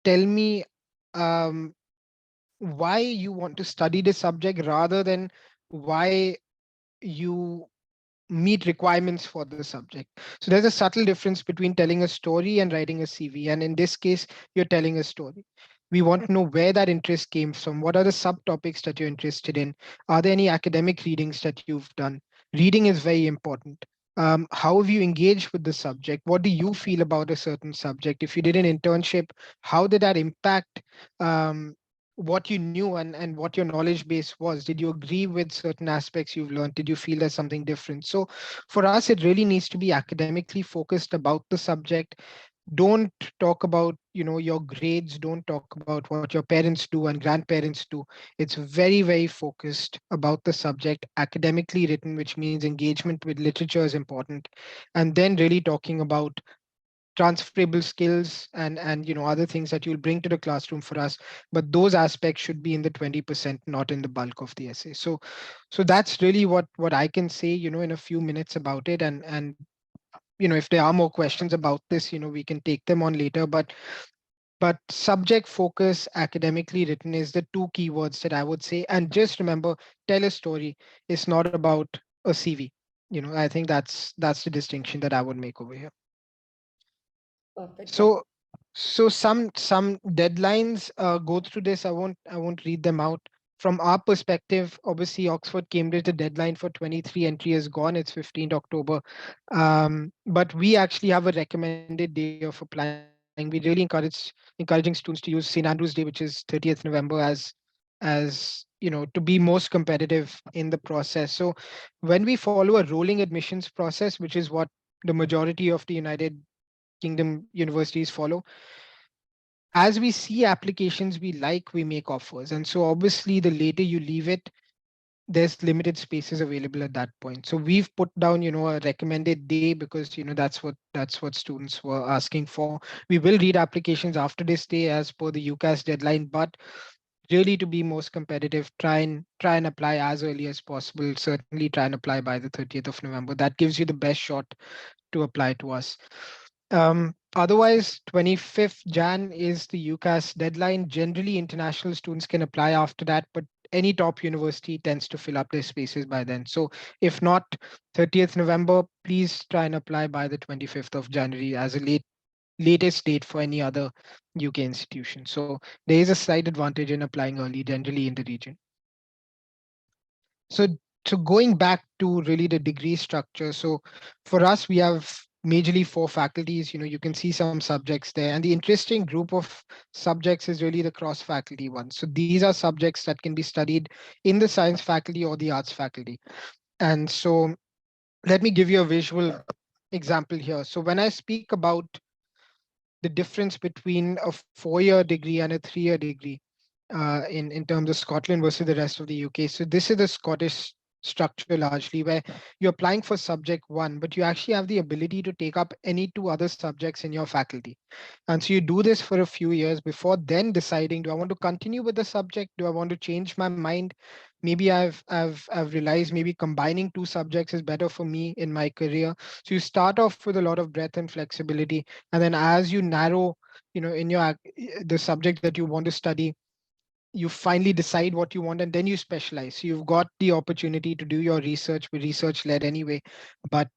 tell me um, why you want to study this subject rather than why you meet requirements for the subject. So there's a subtle difference between telling a story and writing a CV. And in this case, you're telling a story. We want to know where that interest came from. What are the subtopics that you're interested in? Are there any academic readings that you've done? Reading is very important. How have you engaged with the subject? What do you feel about a certain subject? If you did an internship, how did that impact um, what you knew and what your knowledge base was? Did you agree with certain aspects you've learned? Did you feel there's something different? So for us, it really needs to be academically focused about the subject. Don't talk about your grades. Don't talk about what your parents do and grandparents do. It's very, very focused about the subject, academically written, which means engagement with literature is important, and then really talking about transferable skills and other things that you'll bring to the classroom for us. But those aspects should be in the 20%, not in the bulk of the essay. So that's really what I can say in a few minutes about it. And if there are more questions about this, we can take them on later. But subject focus, academically written, is the two keywords that I would say. And just remember, tell a story. It's not about a CV. I think that's the distinction that I would make over here. Perfect. So some deadlines go through this. I won't read them out. From our perspective, obviously Oxford, Cambridge, the deadline for 23 entry is gone. It's 15th October. But we actually have a recommended day of applying. We really encouraging students to use St. Andrew's Day, which is 30th November, as to be most competitive in the process. So when we follow a rolling admissions process, which is what the majority of the United Kingdom universities follow, as we see applications we like, we make offers. And so obviously the later you leave it, there's limited spaces available at that point. So we've put down a recommended day because that's what students were asking for. We will read applications after this day as per the UCAS deadline, but really to be most competitive, try and apply as early as possible. Certainly try and apply by the 30th of November. That gives you the best shot to apply to us. Otherwise, 25th Jan is the UCAS deadline. Generally, international students can apply after that, but any top university tends to fill up their spaces by then. So if not 30th November, please try and apply by the 25th of January as a latest date for any other UK institution. So there is a slight advantage in applying early, generally in the region. So so going back to really the degree structure. So for us, we have majorly four faculties. You can see some subjects there, and the interesting group of subjects is really the cross faculty ones. So these are subjects that can be studied in the science faculty or the arts faculty. And so let me give you a visual example here. So when I speak about the difference between a 4-year degree and a 3-year degree in terms of Scotland versus the rest of the UK. So this is the Scottish structure largely, where you're applying for subject one, but you actually have the ability to take up any two other subjects in your faculty. And so you do this for a few years before then deciding, do I want to continue with the subject? Do I want to change my mind? Maybe I've realized maybe combining two subjects is better for me in my career. So you start off with a lot of breadth and flexibility, and then as you narrow, in your the subject that you want to study, you finally decide what you want and then you specialize. So you've got the opportunity to do your research, with research led anyway, but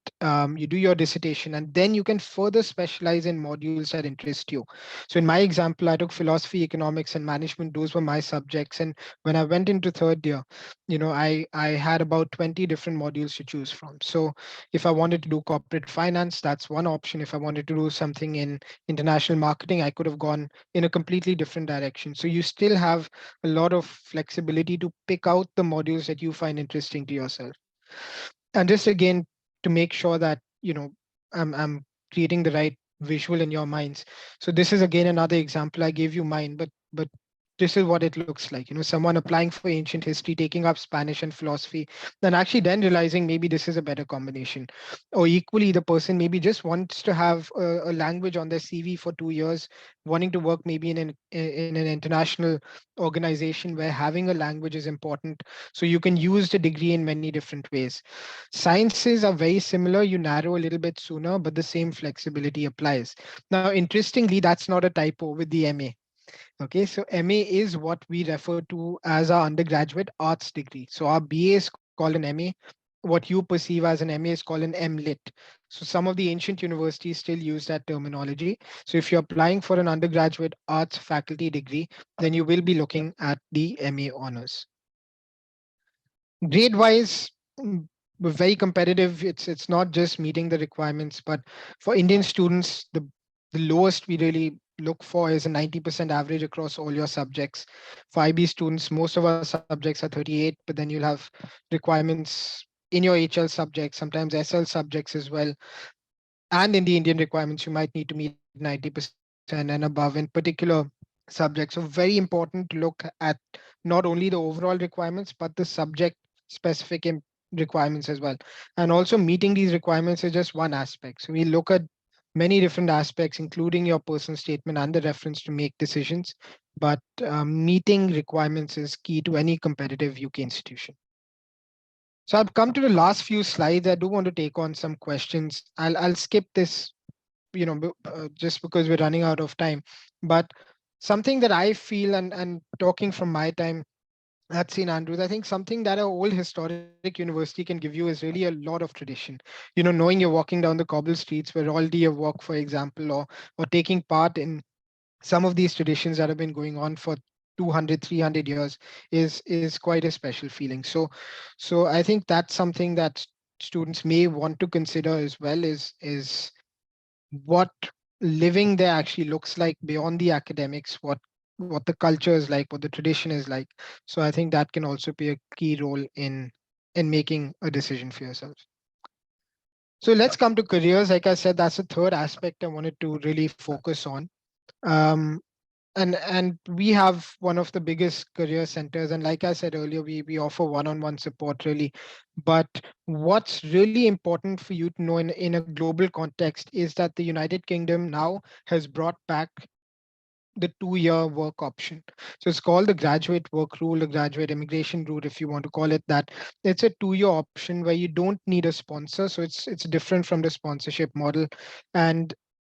you do your dissertation and then you can further specialize in modules that interest you. So in my example, I took philosophy, economics, and management. Those were my subjects. And when I went into third year, I had about 20 different modules to choose from. So if I wanted to do corporate finance, that's one option. If I wanted to do something in international marketing, I could have gone in a completely different direction. So you still have a lot of flexibility to pick out the modules that you find interesting to yourself. And just again, to make sure that, I'm creating the right visual in your minds. So this is again another example. I gave you mine, but this is what it looks like. Someone applying for ancient history, taking up Spanish and philosophy, then actually then realizing maybe this is a better combination. Or equally, the person maybe just wants to have a language on their CV for 2 years, wanting to work maybe in an international organization where having a language is important. So you can use the degree in many different ways. Sciences are very similar. You narrow a little bit sooner, but the same flexibility applies. Now, interestingly, that's not a typo with the MA. Okay, so MA is what we refer to as our undergraduate arts degree. So our BA is called an MA. What you perceive as an MA is called an MLit. So some of the ancient universities still use that terminology. So if you're applying for an undergraduate arts faculty degree, then you will be looking at the MA honors. Grade wise, we're very competitive. It's not just meeting the requirements, but for Indian students, the lowest we really look for is a 90% average across all your subjects. For IB students, most of our subjects are 38, but then you'll have requirements in your HL subjects, sometimes SL subjects as well. And in the Indian requirements, you might need to meet 90% and above in particular subjects. So very important to look at not only the overall requirements, but the subject specific requirements as well. And also meeting these requirements is just one aspect. So we look at many different aspects, including your personal statement and the reference to make decisions. But meeting requirements is key to any competitive UK institution. So I've come to the last few slides. I do want to take on some questions. I'll skip this, just because we're running out of time. But something that I feel, and talking from my time at St. Andrews, I think something that an old historic university can give you is really a lot of tradition. Knowing you're walking down the cobble streets where royalty have walked, for example, or taking part in some of these traditions that have been going on for 200, 300 years is quite a special feeling. So I think that's something that students may want to consider as well, is what living there actually looks like beyond the academics, what the culture is like, what the tradition is like. So I think that can also play a key role in making a decision for yourself. So let's come to careers. Like I said, that's the third aspect I wanted to really focus on. Um, and we have one of the biggest career centers, and like I said earlier, we offer one-on-one support really. But what's really important for you to know in a global context is that the United Kingdom now has brought back the 2-year work option. So it's called the graduate work rule, the graduate immigration route, if you want to call it that. It's a 2-year option where you don't need a sponsor. So it's different from the sponsorship model. And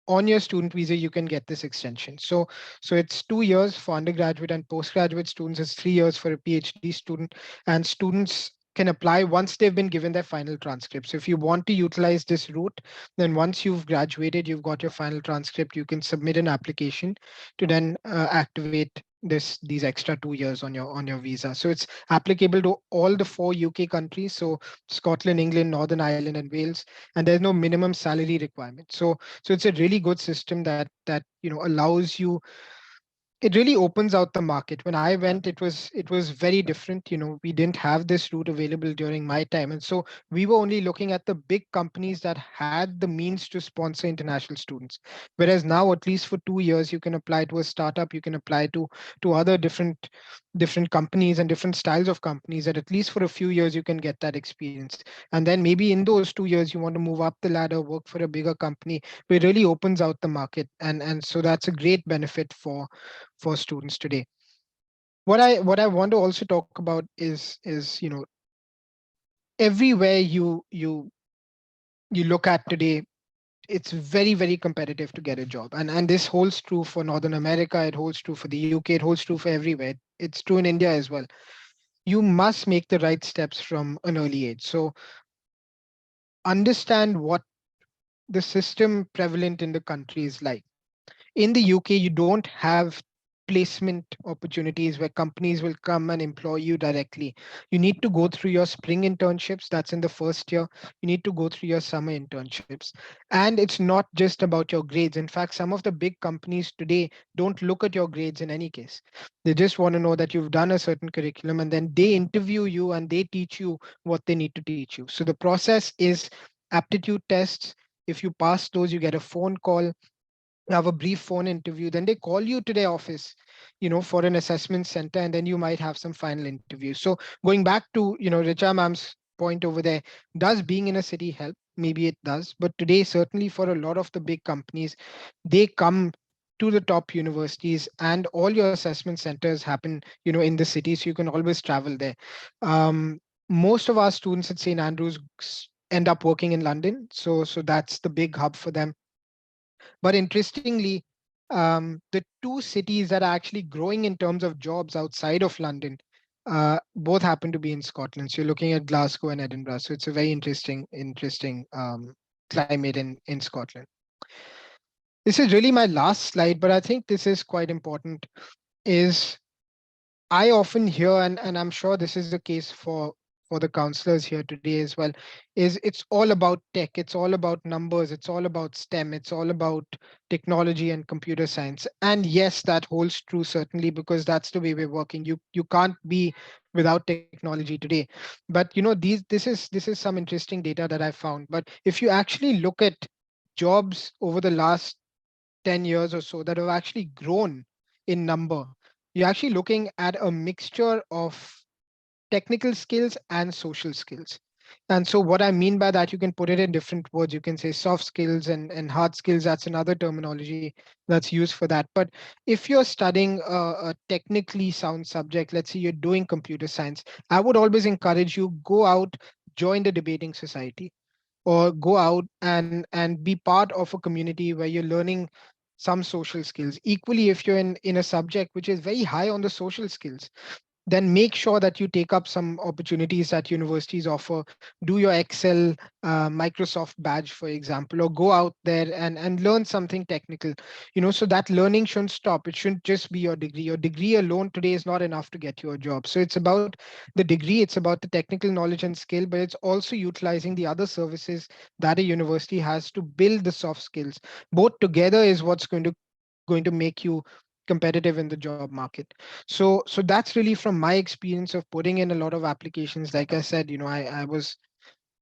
on your student visa, you can get this extension. So it's 2 years for undergraduate, and postgraduate students. It's 3 years for a PhD student. And students can apply once they've been given their final transcript. So if you want to utilize this route, then once you've graduated, you've got your final transcript, you can submit an application to then activate these extra 2 years on your visa. So it's applicable to all the 4 UK countries. So Scotland, England, Northern Ireland, and Wales. And there's no minimum salary requirement. So it's a really good system that allows you it really opens out the market. When I went, it was very different. We didn't have this route available during my time, and so we were only looking at the big companies that had the means to sponsor international students. Whereas now, at least for 2 years, you can apply to a startup, you can apply to other different companies and different styles of companies, that at least for a few years you can get that experience. And then maybe in those 2 years you want to move up the ladder, work for a bigger company. It really opens out the market, and so that's a great benefit for students today. What I want to also talk about is everywhere you look at today, it's very, very competitive to get a job, and this holds true for Northern America, it holds true for the UK, it holds true for everywhere. It's true in India as well. You must make the right steps from an early age. So understand what the system prevalent in the country is like. In the UK, you don't have placement opportunities where companies will come and employ you directly. You need to go through your spring internships, that's in the first year. You need to go through your summer internships. And it's not just about your grades. In fact, some of the big companies today don't look at your grades in any case. They just want to know that you've done a certain curriculum, and then they interview you and they teach you what they need to teach you. So the process is aptitude tests. If you pass those, you get a phone call, have a brief phone interview, then they call you to their office, for an assessment center, and then you might have some final interviews. So going back to, Richa ma'am's point over there, does being in a city help? Maybe it does, but today, certainly for a lot of the big companies, they come to the top universities, and all your assessment centers happen, in the city, so you can always travel there. Most of our students at St. Andrews end up working in London, so that's the big hub for them. But interestingly, the two cities that are actually growing in terms of jobs outside of London, both happen to be in Scotland. So you're looking at Glasgow and Edinburgh. So it's a very interesting climate in Scotland. This is really my last slide, but I think this is quite important. Is I often hear, and I'm sure this is the case for the counselors here today as well, is it's all about tech, it's all about numbers, it's all about STEM, it's all about technology and computer science. And yes, that holds true certainly, because that's the way we're working. You can't be without technology today. But this is some interesting data that I found. But if you actually look at jobs over the last 10 years or so that have actually grown in number, you're actually looking at a mixture of technical skills and social skills. And so what I mean by that, you can put it in different words. You can say soft skills and hard skills. That's another terminology that's used for that. But if you're studying a technically sound subject, let's say you're doing computer science, I would always encourage you, go out, join the debating society, or go out and be part of a community where you're learning some social skills. Equally, if you're in a subject which is very high on the social skills, then make sure that you take up some opportunities that universities offer. Do your Excel, Microsoft badge, for example, or go out there and learn something technical. So that learning shouldn't stop. It shouldn't just be your degree. Your degree alone today is not enough to get you a job. So it's about the degree, it's about the technical knowledge and skill, but it's also utilizing the other services that a university has to build the soft skills. Both together is what's going to make you competitive in the job market. So that's really from my experience of putting in a lot of applications. Like I said,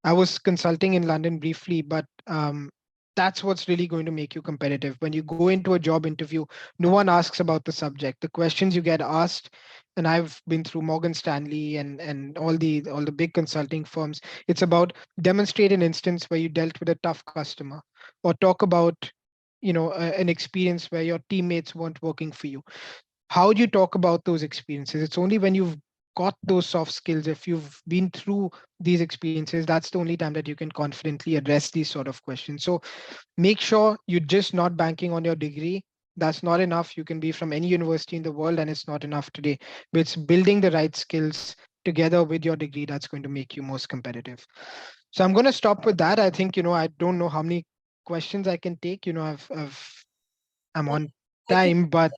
I was consulting in London briefly, but that's what's really going to make you competitive. When you go into a job interview, no one asks about the subject. The questions you get asked, and I've been through Morgan Stanley and all the big consulting firms, it's about demonstrate an instance where you dealt with a tough customer, or talk about an experience where your teammates weren't working for you. How do you talk about those experiences? It's only when you've got those soft skills, if you've been through these experiences, that's the only time that you can confidently address these sort of questions. So make sure you're just not banking on your degree. That's not enough. You can be from any university in the world, and it's not enough today. But it's building the right skills together with your degree that's going to make you most competitive. So I'm going to stop with that. I think, I don't know how many questions I can take. I'm on I think time, but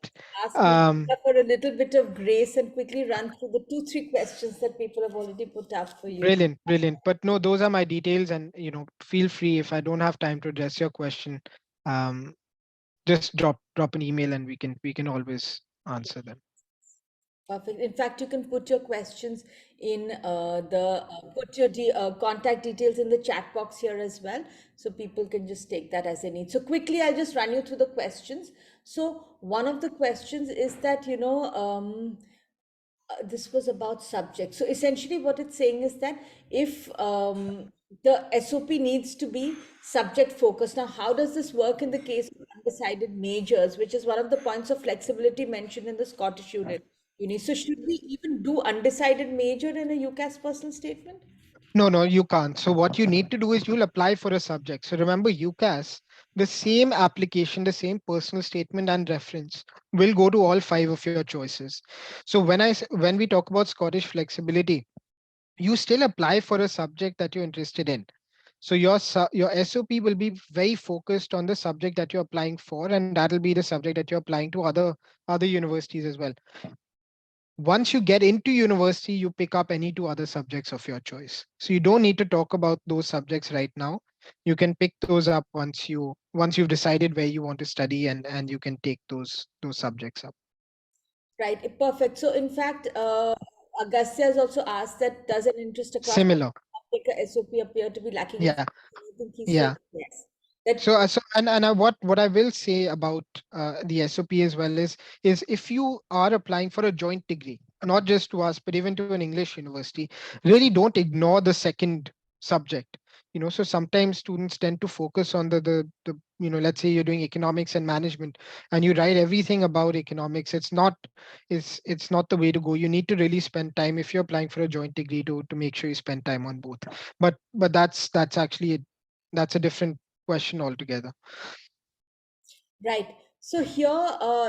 ask um, Namita for a little bit of grace and quickly run through the two, three questions that people have already put up for you. brilliant, brilliant. But no, those are my details, and feel free if I don't have time to address your question, um, just drop an email, and we can always answer them. Perfect. In fact, you can put your questions in put your contact details in the chat box here as well, so people can just take that as they need. So quickly, I'll just run you through the questions. So one of the questions is that, this was about subject. So essentially, what it's saying is that if the SOP needs to be subject focused. Now, how does this work in the case of undecided majors, which is one of the points of flexibility mentioned in the Scottish unit? So, should we even do undecided major in a UCAS personal statement? No, you can't. So what you need to do is you'll apply for a subject. So remember UCAS, the same application, the same personal statement and reference will go to all five of your choices. So when we talk about Scottish flexibility, you still apply for a subject that you're interested in. So your SOP will be very focused on the subject that you're applying for, and that'll be the subject that you're applying to other universities as well. Once you get into university, you pick up any two other subjects of your choice. So you don't need to talk about those subjects right now. You can pick those up once you've decided where you want to study, and you can take those subjects up. Right, perfect. So, in fact, Agastya has also asked that does an interest across Similar. the SOP appear to be lacking in Yeah. focus? I think he Yeah. said yes. That So what I will say about the SOP as well is if you are applying for a joint degree, not just to us, but even to an English university, really don't ignore the second subject. So sometimes students tend to focus on the let's say you're doing economics and management, and you write everything about economics. It's not the way to go. You need to really spend time if you're applying for a joint degree to make sure you spend time on both. But that's actually that's a different question altogether. Right. So here,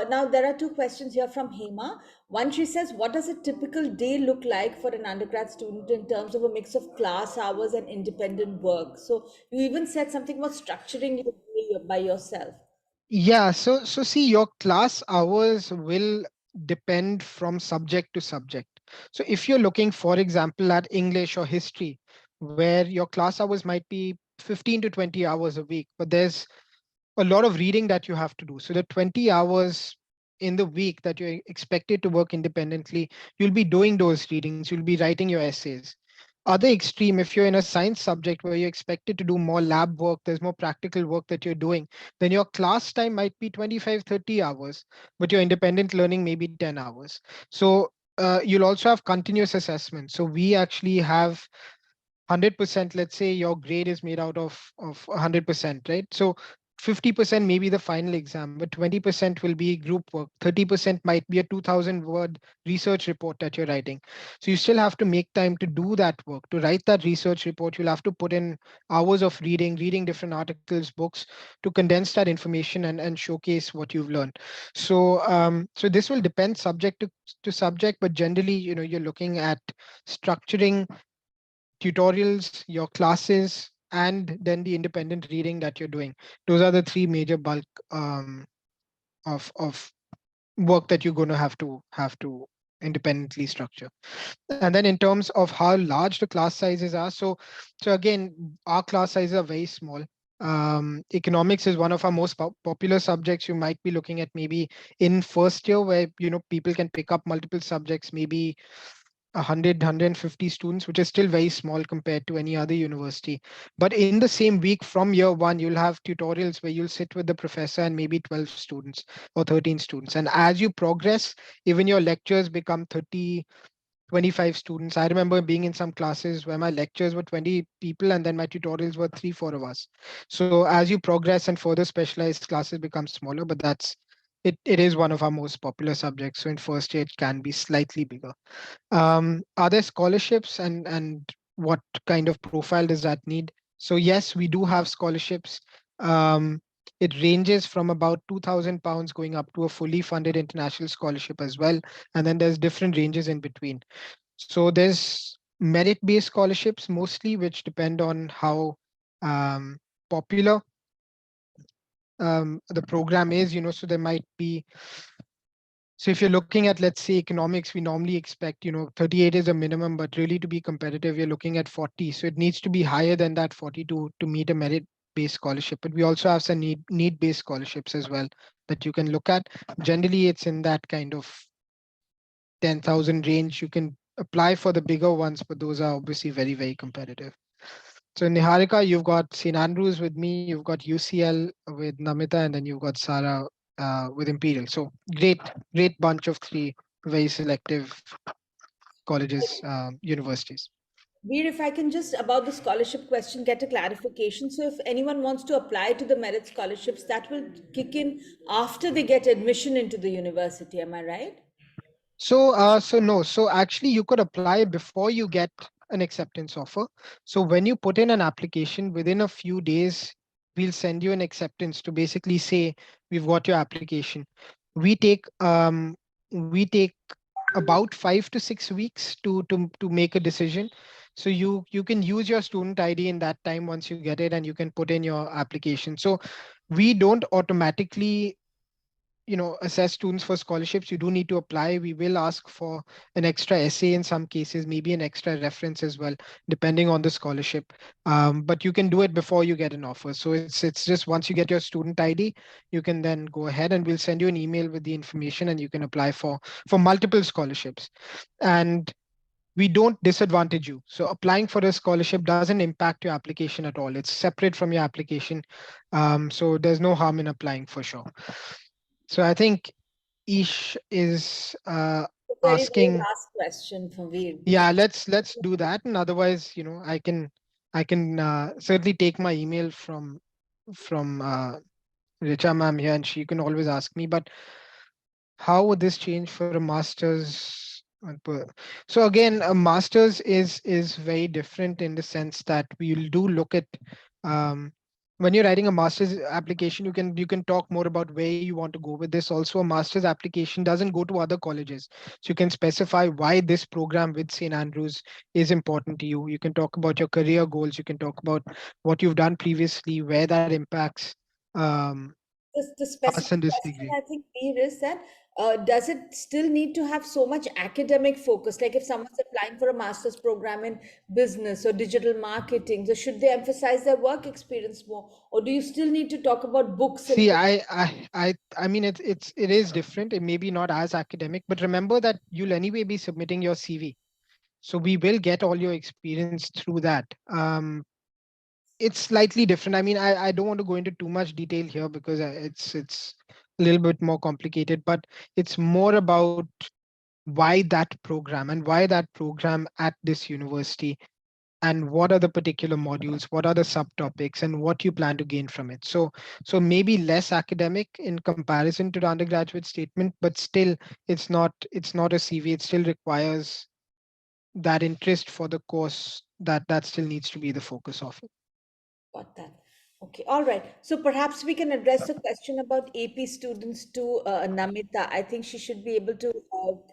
now there are two questions here from Hema. One, she says, what does a typical day look like for an undergrad student in terms of a mix of class hours and independent work? So you even said something about structuring your day by yourself. Yeah, so see, your class hours will depend from subject to subject. So if you're looking, for example, at English or history, where your class hours might be 15 to 20 hours a week, but there's a lot of reading that you have to do. So the 20 hours in the week that you're expected to work independently, you'll be doing those readings, you'll be writing your essays. Other extreme, if you're in a science subject where you're expected to do more lab work, there's more practical work that you're doing, then your class time might be 25, 30 hours, but your independent learning may be 10 hours. So you'll also have continuous assessment. So we actually have 100%. Let's say your grade is made out of 100%, right? So 50% may be the final exam, but 20% will be group work. 30% might be a 2000-word research report that you're writing. So you still have to make time to do that work. To write that research report, you'll have to put in hours of reading different articles, books, to condense that information and showcase what you've learned. So this will depend subject to subject, but generally, you're looking at structuring tutorials, your classes, and then the independent reading that you're doing. Those are the three major bulk of work that you're going to have to independently structure. And then in terms of how large the class sizes are, so again, our class sizes are very small. Economics is one of our most popular subjects. You might be looking at maybe in first year where people can pick up multiple subjects, maybe 150 students, which is still very small compared to any other university. But in the same week from year one, you'll have tutorials where you'll sit with the professor and maybe 12 students or 13 students. And as you progress, even your lectures become 30, 25 students. I remember being in some classes where my lectures were 20 people and then my tutorials were 3, 4 of us. So as you progress and further specialized, classes become smaller, but it is one of our most popular subjects. So in first year, it can be slightly bigger. Are there scholarships, and what kind of profile does that need? So yes, we do have scholarships. Um, it ranges from about £2,000 going up to a fully funded international scholarship as well. And then there's different ranges in between. So there's merit-based scholarships mostly, which depend on how um, popular the program is. So there might be, so if you're looking at, let's say, economics, we normally expect, 38 is a minimum, but really to be competitive, you're looking at 40. So it needs to be higher than that 40 to meet a merit-based scholarship. But we also have some need-based scholarships as well that you can look at. Generally, it's in that kind of 10,000 range. You can apply for the bigger ones, but those are obviously very, very competitive. So Niharika, you've got St. Andrews with me, you've got UCL with Namita, and then you've got Sara with Imperial. So great bunch of three very selective colleges, universities. Veer, if I can just about the scholarship question get a clarification. So if anyone wants to apply to the merit scholarships, that will kick in after they get admission into the university. Am I right? So actually you could apply before you get an acceptance offer. So when you put in an application, within a few days, we'll send you an acceptance to basically say we've got your application. We take we take about 5 to 6 weeks to make a decision. So you can use your student ID in that time once you get it, and you can put in your application. So we don't automatically assess students for scholarships. You do need to apply. We will ask for an extra essay in some cases, maybe an extra reference as well, depending on the scholarship. But you can do it before you get an offer. So it's just once you get your student ID, you can then go ahead and we'll send you an email with the information, and you can apply for multiple scholarships. And we don't disadvantage you. So applying for a scholarship doesn't impact your application at all. It's separate from your application. So there's no harm in applying for sure. So I think Ish is A very, very asking. last question for Veer. Yeah, let's do that. And otherwise, I can certainly take my email from Richa ma'am here, and she can always ask me. But how would this change for a master's? So again, a master's is very different in the sense that we'll do look at um, when you're writing a master's application, you can talk more about where you want to go with this. Also, a master's application doesn't go to other colleges, so you can specify why this program with St. Andrews is important to you. You can talk about your career goals. You can talk about what you've done previously, where that impacts um, The us specific in this question degree. I think Veer is that does it still need to have so much academic focus? Like if someone's applying for a master's program in business or digital marketing, so should they emphasize their work experience more, or do you still need to talk about books and See, I mean, it is different. It may be not as academic, but remember that you'll anyway be submitting your CV, so we will get all your experience through that. It's slightly different. I mean, I don't want to go into too much detail here because it's a little bit more complicated, but it's more about why that program and why that program at this university, and what are the particular modules, what are the subtopics, and what you plan to gain from it. So maybe less academic in comparison to the undergraduate statement, but still it's not a CV. It still requires that interest for the course, that still needs to be the focus of it. got that. Okay, all right. So perhaps we can address a question about AP students to Namita. I think she should be able to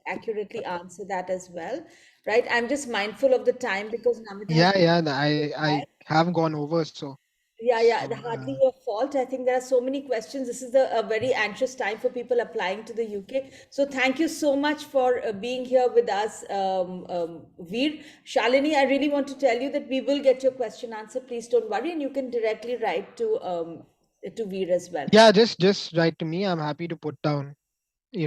accurately answer that as well, right? I'm just mindful of the time because Namita has. Yeah, I have gone over. So Yeah, yeah, so hardly your fault. I think there are so many questions. This is a very anxious time for people applying to the UK. So thank you so much for being here with us, Veer. Shalini, I really want to tell you that we will get your question answered. Please don't worry, and you can directly write to Veer as well. yeah, just write to me. I'm happy to put down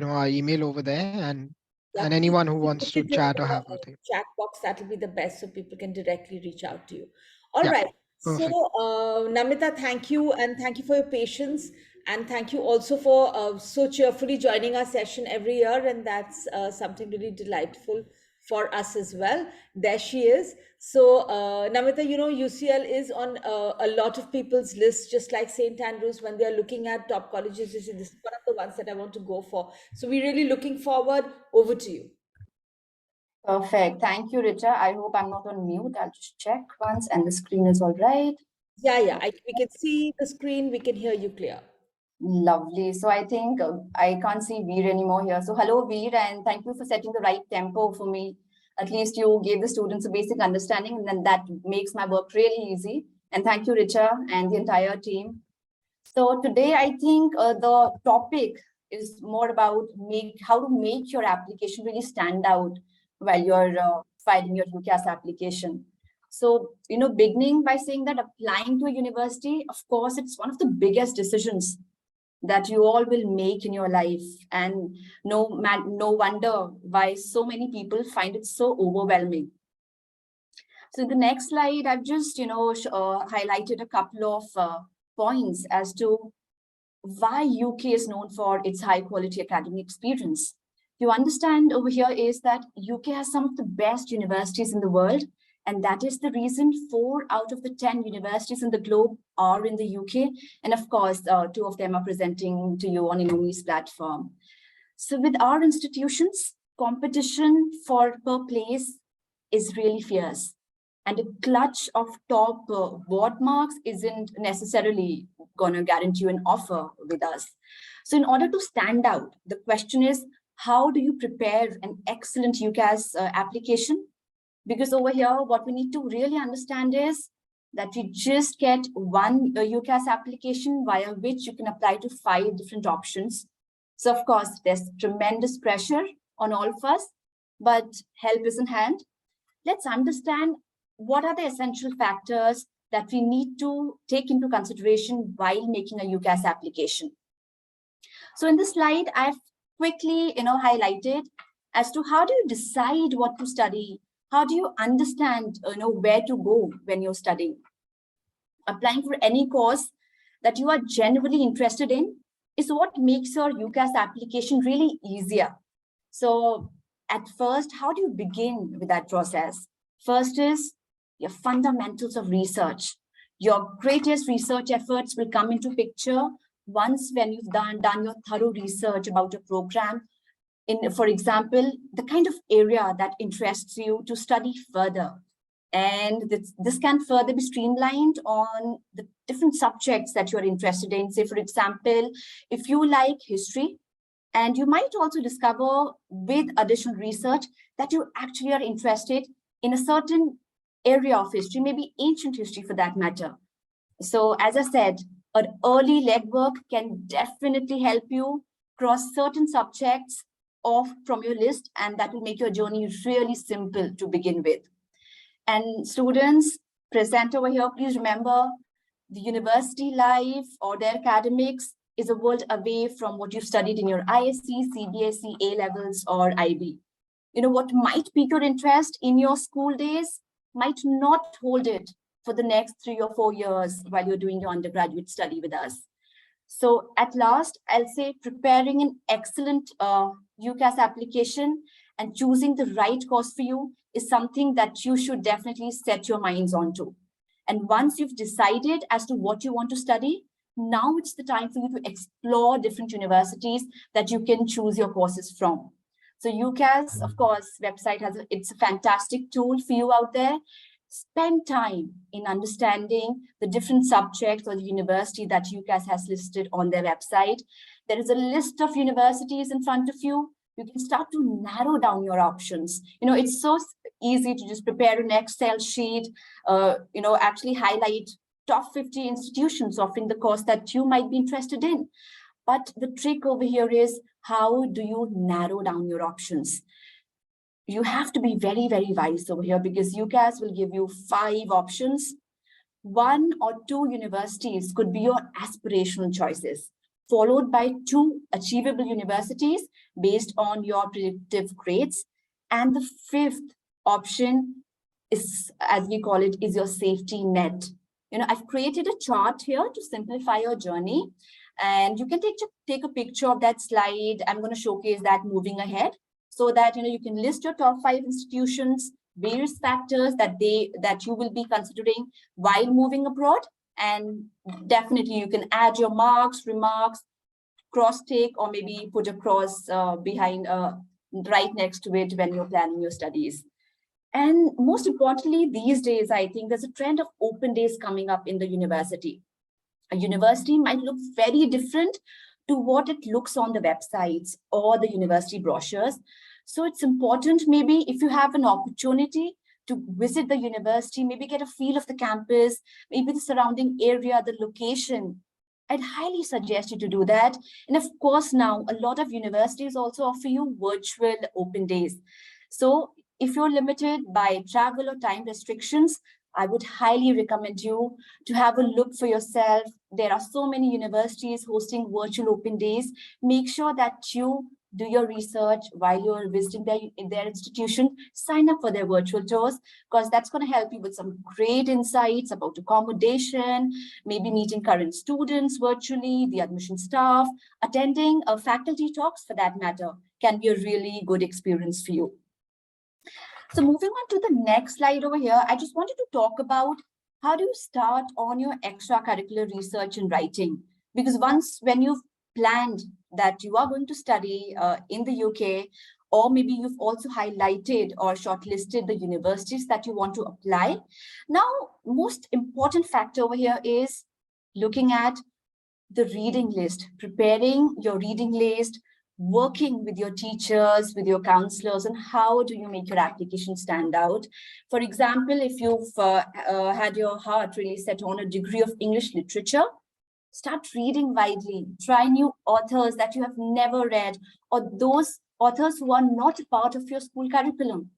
our email over there, and Yeah, please anyone who do wants put to it in chat or the have a thing. chat box. That'll be the best so people can directly reach out to you. All Yeah, right. So, perfect. Namita, thank you. And thank you for your patience. And thank you also for so cheerfully joining our session every year. And that's something really delightful for us as well. There she is. So, Namita, UCL is on a lot of people's lists, just like St. Andrews, when they are looking at top colleges. They say, this is one of the ones that I want to go for. So, we're really looking forward. Over to you. Perfect. Thank you, Richa. I hope I'm not on mute. I'll just check once and the screen is all right. Yeah, yeah. We can see the screen. We can hear you clear. Lovely. So I think I can't see Veer anymore here. So hello, Veer, and thank you for setting the right tempo for me. At least you gave the students a basic understanding, and then that makes my work really easy. And thank you, Richa, and the entire team. So today, I think the topic is more about how to make your application really stand out while you're filing your UCAS application. So, beginning by saying that applying to a university, of course, it's one of the biggest decisions that you all will make in your life. And no wonder why so many people find it so overwhelming. So in the next slide, I've just, highlighted a couple of points as to why UK is known for its high quality academic experience. You understand over here is that UK has some of the best universities in the world, and that is the reason 4 out of the 10 universities in the globe are in the UK. And of course, 2 of them are presenting to you on Inomi's platform. So with our institutions, competition for per place is really fierce. And a clutch of top board marks isn't necessarily going to guarantee you an offer with us. So in order to stand out, the question is, how do you prepare an excellent UCAS application? Because over here, what we need to really understand is that you just get one UCAS application via which you can apply to 5 different options. So of course, there's tremendous pressure on all of us, but help is in hand. Let's understand what are the essential factors that we need to take into consideration while making a UCAS application. So in this slide, I've quickly highlighted as to how do you decide what to study, how do you understand where to go when you're studying. Applying for any course that you are genuinely interested in is what makes your UCAS application really easier. So at first, how do you begin with that process? First is your fundamentals of research. Your greatest research efforts will come into picture once when you've done your thorough research about a program. For example, the kind of area that interests you to study further. And this can further be streamlined on the different subjects that you're interested in. Say, for example, if you like history, and you might also discover with additional research that you actually are interested in a certain area of history, maybe ancient history for that matter. So as I said, an early legwork can definitely help you cross certain subjects off from your list, and that will make your journey really simple to begin with. And students present over here, please remember the university life or their academics is a world away from what you studied in your ISC, CBSE, A-levels or IB. What might pique your interest in your school days might not hold it for the next 3 or 4 years while you're doing your undergraduate study with us. So at last, I'll say preparing an excellent UCAS application and choosing the right course for you is something that you should definitely set your minds onto. And once you've decided as to what you want to study, now it's the time for you to explore different universities that you can choose your courses from. So UCAS, of course, website it's a fantastic tool for you out there. Spend time in understanding the different subjects or the university that UCAS has listed on their website. There is a list of universities in front of you. You can start to narrow down your options. It's so easy to just prepare an Excel sheet, actually highlight top 50 institutions offering the course that you might be interested in. But the trick over here is, how do you narrow down your options? You have to be very, very wise over here, because UCAS will give you 5 options. 1 or 2 universities could be your aspirational choices, followed by 2 achievable universities based on your predictive grades. And the 5th option is, as we call it, is your safety net. I've created a chart here to simplify your journey, and you can take a picture of that slide. I'm going to showcase that moving ahead, so that you can list your top 5 institutions, various factors that you will be considering while moving abroad, and definitely you can add your marks, remarks, cross-take, or maybe put a cross behind right next to it when you're planning your studies. And most importantly, these days, I think there's a trend of open days coming up in the university. A university might look very different to what it looks on the websites or the university brochures. So it's important, maybe if you have an opportunity to visit the university, maybe get a feel of the campus, maybe the surrounding area, the location, I'd highly suggest you to do that. And of course, now a lot of universities also offer you virtual open days. So if you're limited by travel or time restrictions, I would highly recommend you to have a look for yourself. There are so many universities hosting virtual open days. Make sure that you do your research while you're visiting their institution. Sign up for their virtual tours, because that's going to help you with some great insights about accommodation, maybe meeting current students virtually, the admission staff, attending faculty talks for that matter can be a really good experience for you. So moving on to the next slide over here, I just wanted to talk about how do you start on your extracurricular research and writing? Because when you've planned that you are going to study in the UK, or maybe you've also highlighted or shortlisted the universities that you want to apply. Now, most important factor over here is looking at the reading list, preparing your reading list, working with your teachers, with your counselors, and how do you make your application stand out. For example, if you've had your heart really set on a degree of English literature, start reading widely, try new authors that you have never read, or those authors who are not part of your school curriculum.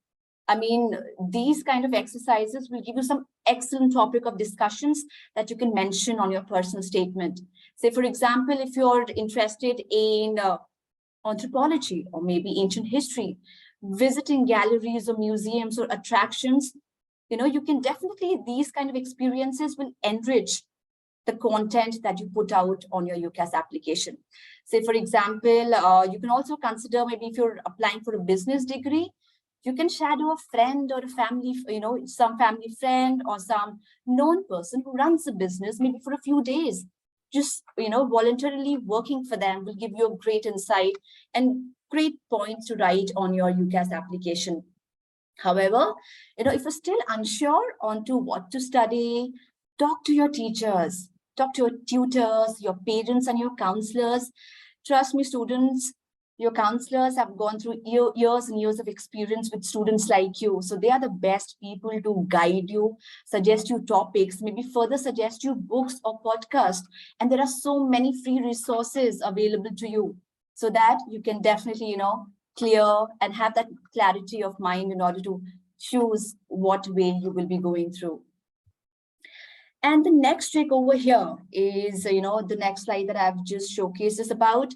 I mean, these kind of exercises will give you some excellent topic of discussions that you can mention on your personal statement. Say, for example, if you're interested in anthropology or maybe ancient history, visiting galleries or museums or attractions, you can definitely, these kind of experiences will enrich the content that you put out on your UCAS application. Say, for example, you can also consider, maybe if you're applying for a business degree, you can shadow a friend or a family, some family friend or some known person who runs a business, maybe for a few days. Just, voluntarily working for them will give you a great insight and great points to write on your UCAS application. However, if you're still unsure onto what to study, talk to your teachers, talk to your tutors, your parents and your counselors. Trust me, students, your counselors have gone through years and years of experience with students like you. So they are the best people to guide you, suggest you topics, maybe further suggest you books or podcasts. And there are so many free resources available to you so that you can definitely, clear and have that clarity of mind in order to choose what way you will be going through. And the next trick over here is, the next slide that I've just showcased is about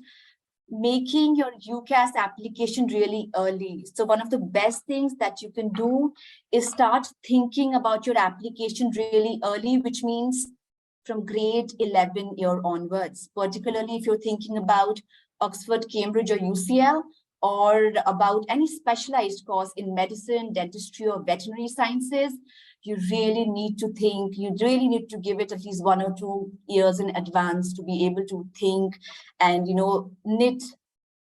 making your UCAS application really early. So one of the best things that you can do is start thinking about your application really early, which means from grade 11 year onwards, particularly if you're thinking about Oxford, Cambridge, or UCL, or about any specialized course in medicine, dentistry, or veterinary sciences. You really need to think, you really need to give it at least 1 or 2 years in advance to be able to think and, knit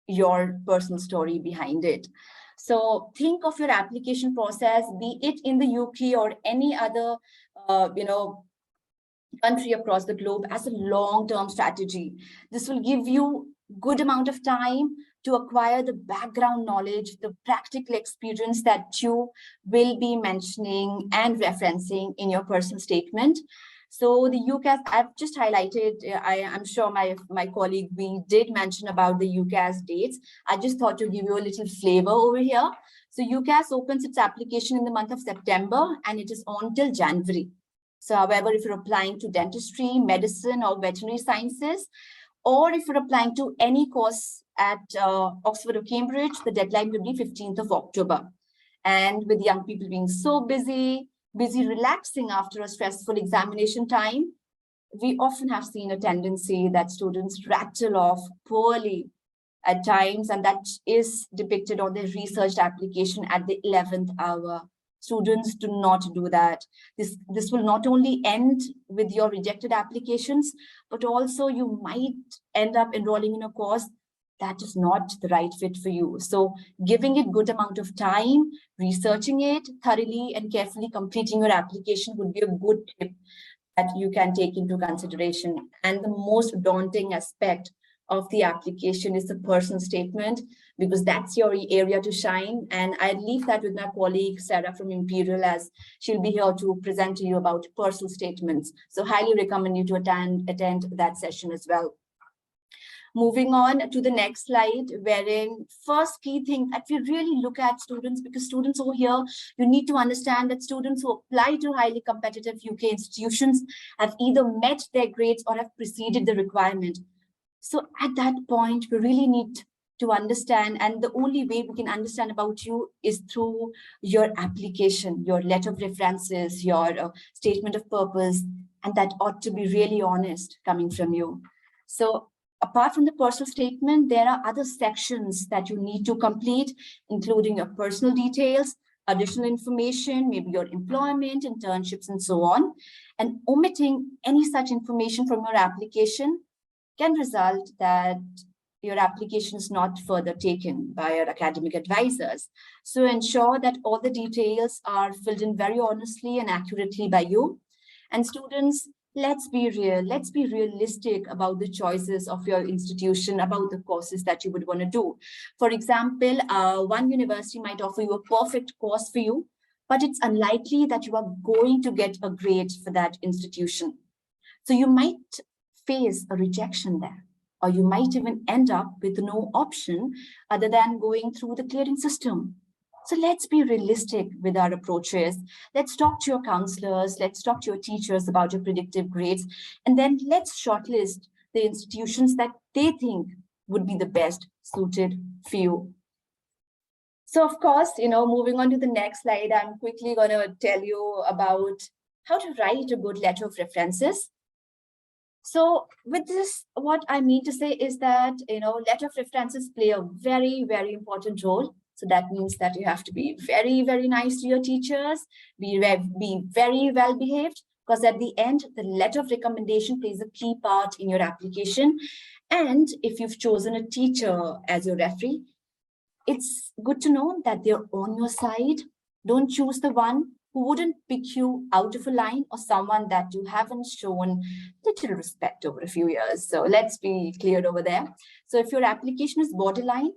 your personal story behind it. So think of your application process, be it in the UK or any other, country across the globe, as a long-term strategy. This will give you good amount of time to acquire the background knowledge, the practical experience that you will be mentioning and referencing in your personal statement. So the UCAS, I've just highlighted, I'm sure my colleague, we did mention about the UCAS dates. I just thought to give you a little flavor over here. So UCAS opens its application in the month of September and it is on till January. So however, if you're applying to dentistry, medicine, or veterinary sciences, or if you're applying to any course at Oxford or Cambridge, the deadline will be 15th of October. And with young people being so busy relaxing after a stressful examination time, we often have seen a tendency that students rattle off poorly at times, and that is depicted on their researched application at the 11th hour. Students do not do that. This will not only end with your rejected applications, but also you might end up enrolling in a course that is not the right fit for you. So giving it good amount of time, researching it thoroughly and carefully completing your application would be a good tip that you can take into consideration. And the most daunting aspect of the application is the personal statement, because that's your area to shine. And I leave that with my colleague, Sara from Imperial, as she'll be here to present to you about personal statements. So highly recommend you to attend that session as well. Moving on to the next slide, wherein first key thing that we really look at students, because students over here, you need to understand that students who apply to highly competitive UK institutions have either met their grades or have preceded the requirement. So at that point, we really need to understand, and the only way we can understand about you is through your application, your letter of references, your statement of purpose, and that ought to be really honest coming from you. So apart from the personal statement, there are other sections that you need to complete, including your personal details, additional information, maybe your employment, internships, and so on. And omitting any such information from your application can result that your application is not further taken by your academic advisors. So ensure that all the details are filled in very honestly and accurately by you. And students, let's be real, let's be realistic about the choices of your institution, about the courses that you would want to do. For example, one university might offer you a perfect course for you, but it's unlikely that you are going to get a grade for that institution. So you might face a rejection there, or you might even end up with no option other than going through the clearing system. So let's be realistic with our approaches. Let's talk to your counselors, let's talk to your teachers about your predictive grades, and then let's shortlist the institutions that they think would be the best suited for you. So of course, moving on to the next slide, I'm quickly going to tell you about how to write a good letter of references. So with this, what I mean to say is that, letter of references play a very, very important role. So that means that you have to be very, very nice to your teachers, be very well behaved, because at the end, the letter of recommendation plays a key part in your application. And if you've chosen a teacher as your referee, it's good to know that they're on your side. Don't choose the one who wouldn't pick you out of a line, or someone that you haven't shown little respect over a few years. So let's be clear over there. So if your application is borderline,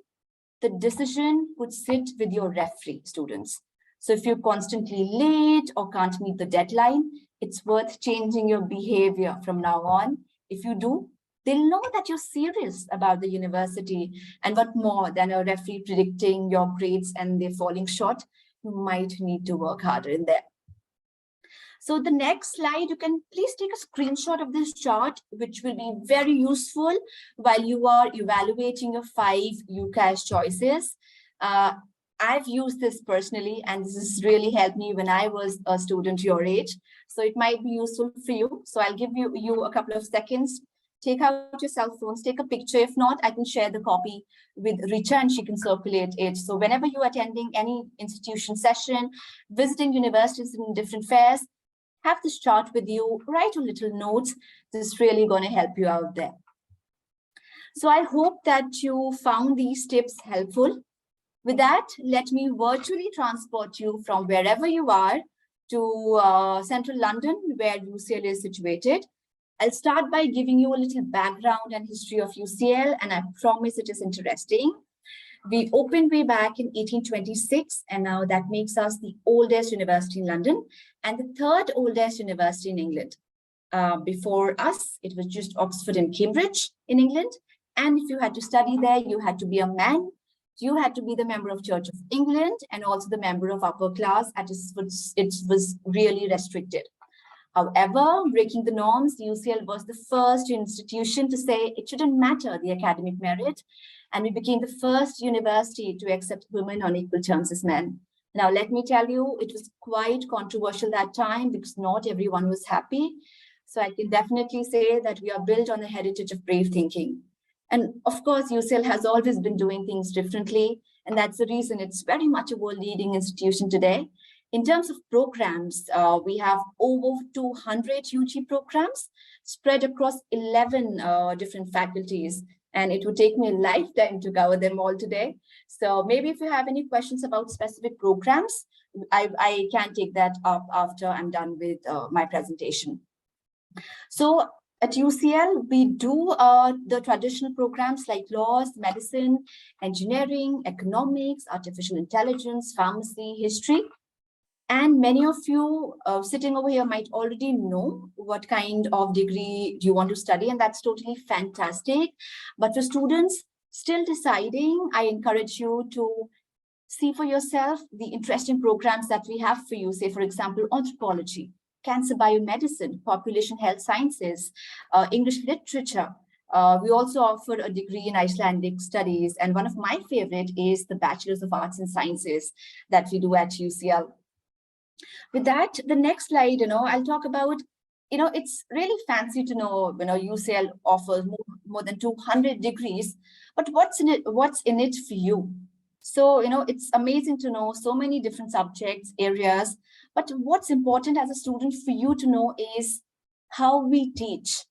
the decision would sit with your referee, students. So if you're constantly late or can't meet the deadline, it's worth changing your behavior from now on. If you do, they'll know that you're serious about the university. And what more than a referee predicting your grades and they're falling short, you might need to work harder in there. So the next slide, you can please take a screenshot of this chart, which will be very useful while you are evaluating your 5 UCAS choices. I've used this personally, and this has really helped me when I was a student your age. So it might be useful for you. So I'll give you a couple of seconds. Take out your cell phones, take a picture. If not, I can share the copy with Richa and she can circulate it. So whenever you're attending any institution session, visiting universities in different fairs, have this chart with you, write a little notes. This is really going to help you out there. So I hope that you found these tips helpful. With that, let me virtually transport you from wherever you are to central London, where UCL is situated. I'll start by giving you a little background and history of UCL, and I promise it is interesting. We opened way back in 1826, and now that makes us the oldest university in London and the 3rd oldest university in England. Before us, it was just Oxford and Cambridge in England. And if you had to study there, you had to be a man, you had to be the member of Church of England, and also the member of upper class. It was really restricted. However, breaking the norms, UCL was the first institution to say it shouldn't matter the academic merit, and we became the first university to accept women on equal terms as men. Now, let me tell you, it was quite controversial that time because not everyone was happy. So I can definitely say that we are built on the heritage of brave thinking. And of course, UCL has always been doing things differently, and that's the reason it's very much a world-leading institution today. In terms of programs, we have over 200 UG programs spread across 11 different faculties, and it would take me a lifetime to cover them all today. So maybe if you have any questions about specific programs, I can take that up after I'm done with my presentation. So at UCL, we do the traditional programs like laws, medicine, engineering, economics, artificial intelligence, pharmacy, history. And many of you sitting over here might already know what kind of degree you want to study, and that's totally fantastic. But for students still deciding, I encourage you to see for yourself the interesting programs that we have for you. Say, for example, anthropology, cancer biomedicine, population health sciences, English literature. We also offer a degree in Icelandic studies. And one of my favorite is the Bachelor's of Arts and Sciences that we do at UCL. With that, the next slide, I'll talk about, it's really fancy to know, UCL offers more than 200 degrees, but what's in it for you? So, it's amazing to know so many different subjects, areas, but what's important as a student for you to know is how we teach.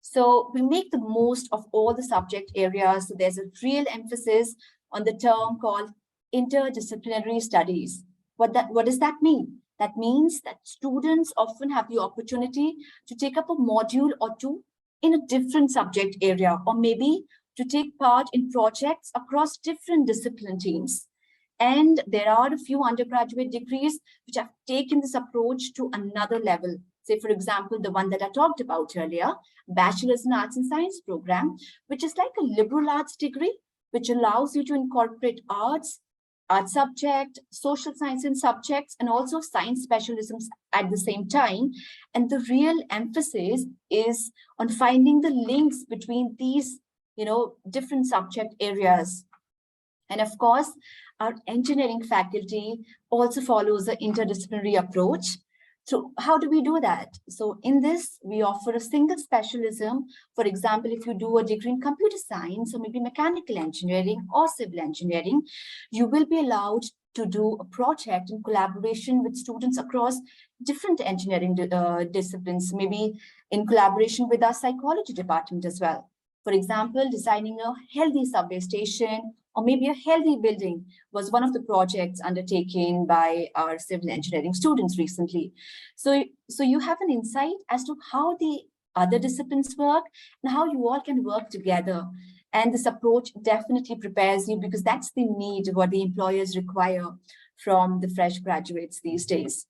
So we make the most of all the subject areas. So there's a real emphasis on the term called interdisciplinary studies. What does that mean? That means that students often have the opportunity to take up a module or two in a different subject area, or maybe to take part in projects across different discipline teams. And there are a few undergraduate degrees which have taken this approach to another level. Say, for example, the one that I talked about earlier, Bachelor's in Arts and Science program, which is like a liberal arts degree, which allows you to incorporate arts, art subject, social science and subjects, and also science specialisms at the same time. And the real emphasis is on finding the links between these, different subject areas. And of course, our engineering faculty also follows an interdisciplinary approach. So how do we do that? So in this, we offer a single specialism. For example, if you do a degree in computer science, or maybe mechanical engineering or civil engineering, you will be allowed to do a project in collaboration with students across different engineering disciplines, maybe in collaboration with our psychology department as well. For example, designing a healthy subway station or maybe a healthy building was one of the projects undertaken by our civil engineering students recently. So you have an insight as to how the other disciplines work and how you all can work together. And this approach definitely prepares you, because that's the need, what the employers require from the fresh graduates these days.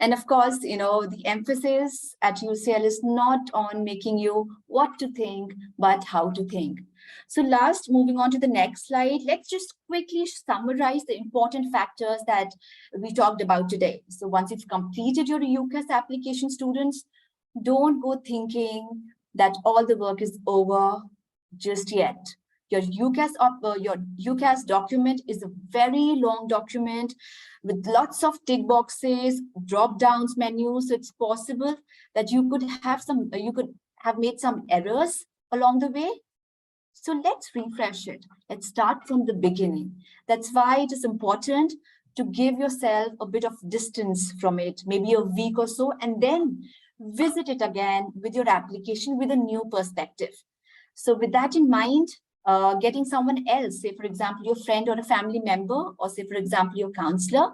And of course, the emphasis at UCL is not on making you what to think, but how to think. So last, moving on to the next slide, let's just quickly summarize the important factors that we talked about today. So once you've completed your UCAS application, students, don't go thinking that all the work is over just yet. Your UCAS document is a very long document with lots of tick boxes, drop downs menus. So it's possible that you could have made some errors along the way. So let's refresh it. Let's start from the beginning. That's why it is important to give yourself a bit of distance from it, maybe a week or so, and then visit it again with your application with a new perspective. So with that in mind, getting someone else, say, for example, your friend or a family member, or say, for example, your counselor,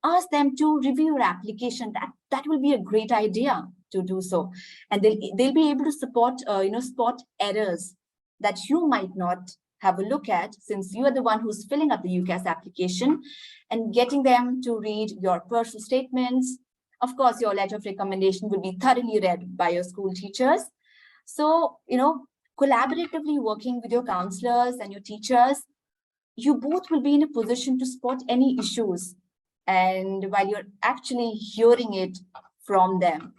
ask them to review your application. That will be a great idea to do so. And they'll be able to spot errors that you might not have a look at, since you are the one who's filling up the UCAS application, and getting them to read your personal statements. Of course, your letter of recommendation will be thoroughly read by your school teachers. So, collaboratively working with your counselors and your teachers, you both will be in a position to spot any issues, and while you're actually hearing it from them.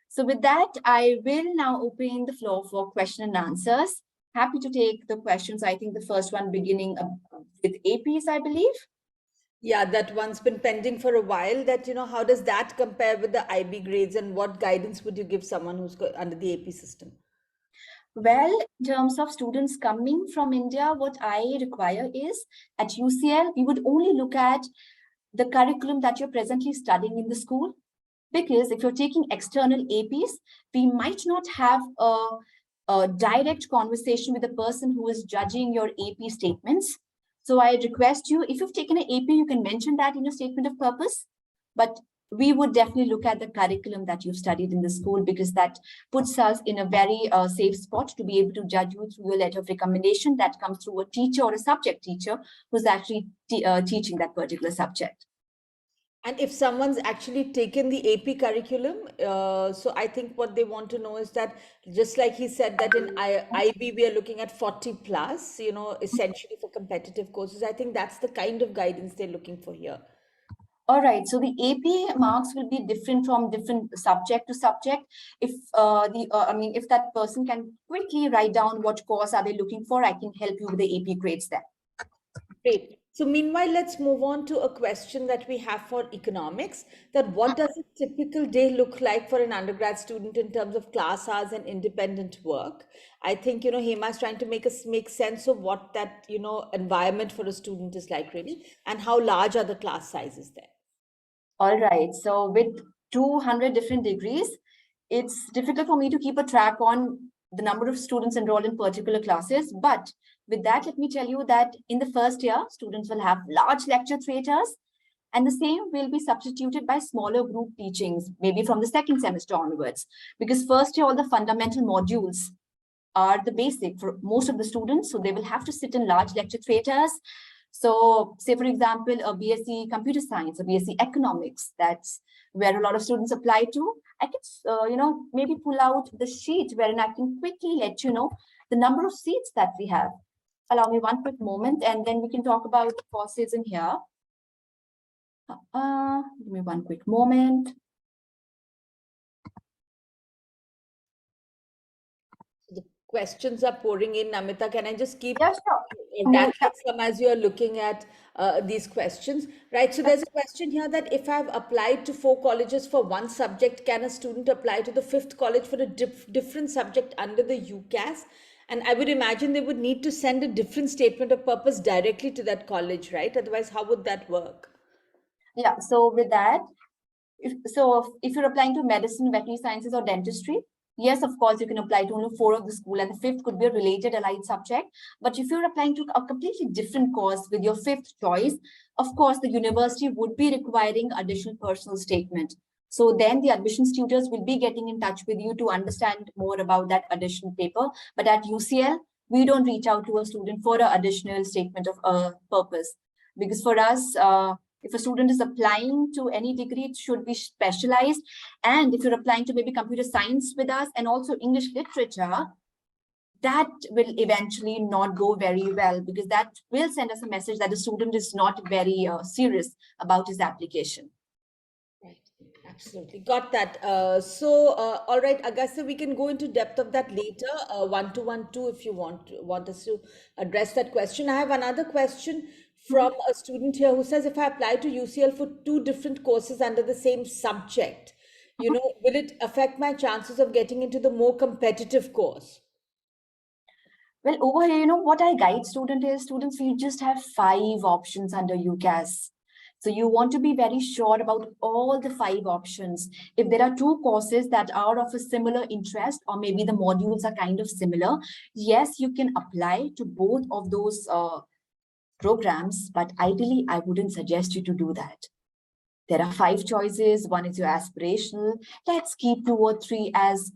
So with that, I will now open the floor for question and answers. Happy to take the questions. I think the first one beginning with APs, I believe. Yeah, that one's been pending for a while. That, how does that compare with the IB grades, and what guidance would you give someone who's under the AP system? Well, in terms of students coming from India, what I require is at UCL, we would only look at the curriculum that you're presently studying in the school. Because if you're taking external APs, we might not have a direct conversation with the person who is judging your AP statements. So I request you, if you've taken an AP, you can mention that in your statement of purpose. But we would definitely look at the curriculum that you've studied in the school, because that puts us in a very safe spot to be able to judge you through a letter of recommendation that comes through a teacher or a subject teacher who's actually teaching that particular subject. And if someone's actually taken the AP curriculum, so I think what they want to know is that, just like he said, that in IB we are looking at 40 plus, essentially for competitive courses. I think that's the kind of guidance they're looking for here. All right, so the AP marks will be different from different subject to subject. If if that person can quickly write down what course are they looking for, I can help you with the AP grades there. Great. So meanwhile, let's move on to a question that we have for economics, that what does a typical day look like for an undergrad student in terms of class hours and independent work? I think, Hema is trying to make sense of what that, environment for a student is like really, and how large are the class sizes there? All right, so with 200 different degrees, it's difficult for me to keep a track on the number of students enrolled in particular classes. But with that, let me tell you that in the first year, students will have large lecture theaters, and the same will be substituted by smaller group teachings, maybe from the second semester onwards. Because first year, all the fundamental modules are the basic for most of the students. So they will have to sit in large lecture theaters. So say, for example, a BSc Computer Science, a BSc Economics, that's where a lot of students apply to. I can, maybe pull out the sheet wherein I can quickly let you know the number of seats that we have. Allow me one quick moment, and then we can talk about courses in here. Give me one quick moment. The questions are pouring in. Namita, can I just keep Yeah, sure. tackling some as you are looking at these questions, right? So there's a question here that if I've applied to 4 colleges for one subject, can a student apply to the 5th college for a different subject under the UCAS? And I would imagine they would need to send a different statement of purpose directly to that college, right? Otherwise, how would that work? Yeah, so with that, if you're applying to medicine, veterinary sciences, or dentistry, yes, of course, you can apply to only 4 of the school, and the 5th could be a related allied subject. But if you're applying to a completely different course with your 5th choice, of course, the university would be requiring additional personal statement. So then the admissions tutors will be getting in touch with you to understand more about that additional paper. But at UCL, we don't reach out to a student for an additional statement of purpose. Because for us, if a student is applying to any degree, it should be specialized. And if you're applying to maybe computer science with us and also English literature, that will eventually not go very well, because that will send us a message that the student is not very serious about his application. Right, absolutely. Got that. All right, Agastya, we can go into depth of that later, 1-to-1-2, if you want us to address that question. I have another question from a student here who says, if I apply to UCL for 2 different courses under the same subject, will it affect my chances of getting into the more competitive course? Well, over here, what I guide students, we just have 5 options under UCAS. So you want to be very sure about all the 5 options. If there are 2 courses that are of a similar interest, or maybe the modules are kind of similar, yes, you can apply to both of those programs, but ideally, I wouldn't suggest you to do that. There are 5 choices. One is your aspirational. Let's keep 2 or 3 as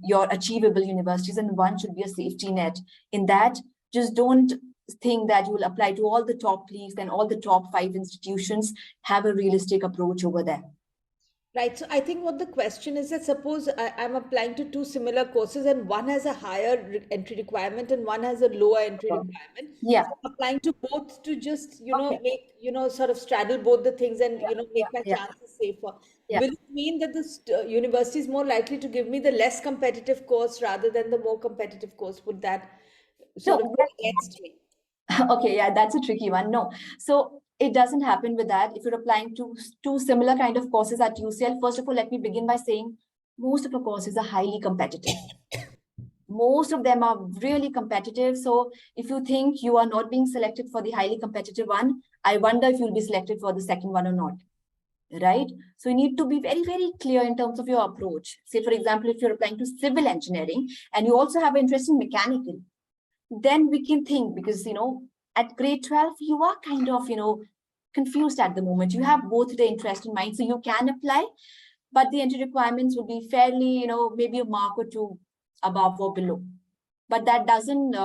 your achievable universities, and one should be a safety net. In that, just don't think that you will apply to all the top leagues and all the top 5 institutions. Have a realistic approach over there. Right. So I think what the question is that suppose I'm applying to 2 similar courses and one has a higher entry requirement and one has a lower entry requirement. Yeah. So I'm applying to both to just, make, sort of straddle both the things and, make my chances safer. Yeah. Will it mean that the university is more likely to give me the less competitive course rather than the more competitive course? Would that sort of go against me? Okay, yeah, that's a tricky one. No. So it doesn't happen with that. If you're applying to 2 similar kind of courses at UCL, first of all, let me begin by saying most of the courses are highly competitive. Most of them are really competitive. So if you think you are not being selected for the highly competitive one, I wonder if you'll be selected for the second one or not. Right? So you need to be very, very clear in terms of your approach. Say, for example, if you're applying to civil engineering and you also have interest in mechanical, then we can think, because, at grade 12, you are kind of, confused at the moment. You have both the interest in mind, so you can apply, but the entry requirements will be fairly, maybe a mark or 2 above or below. But that doesn't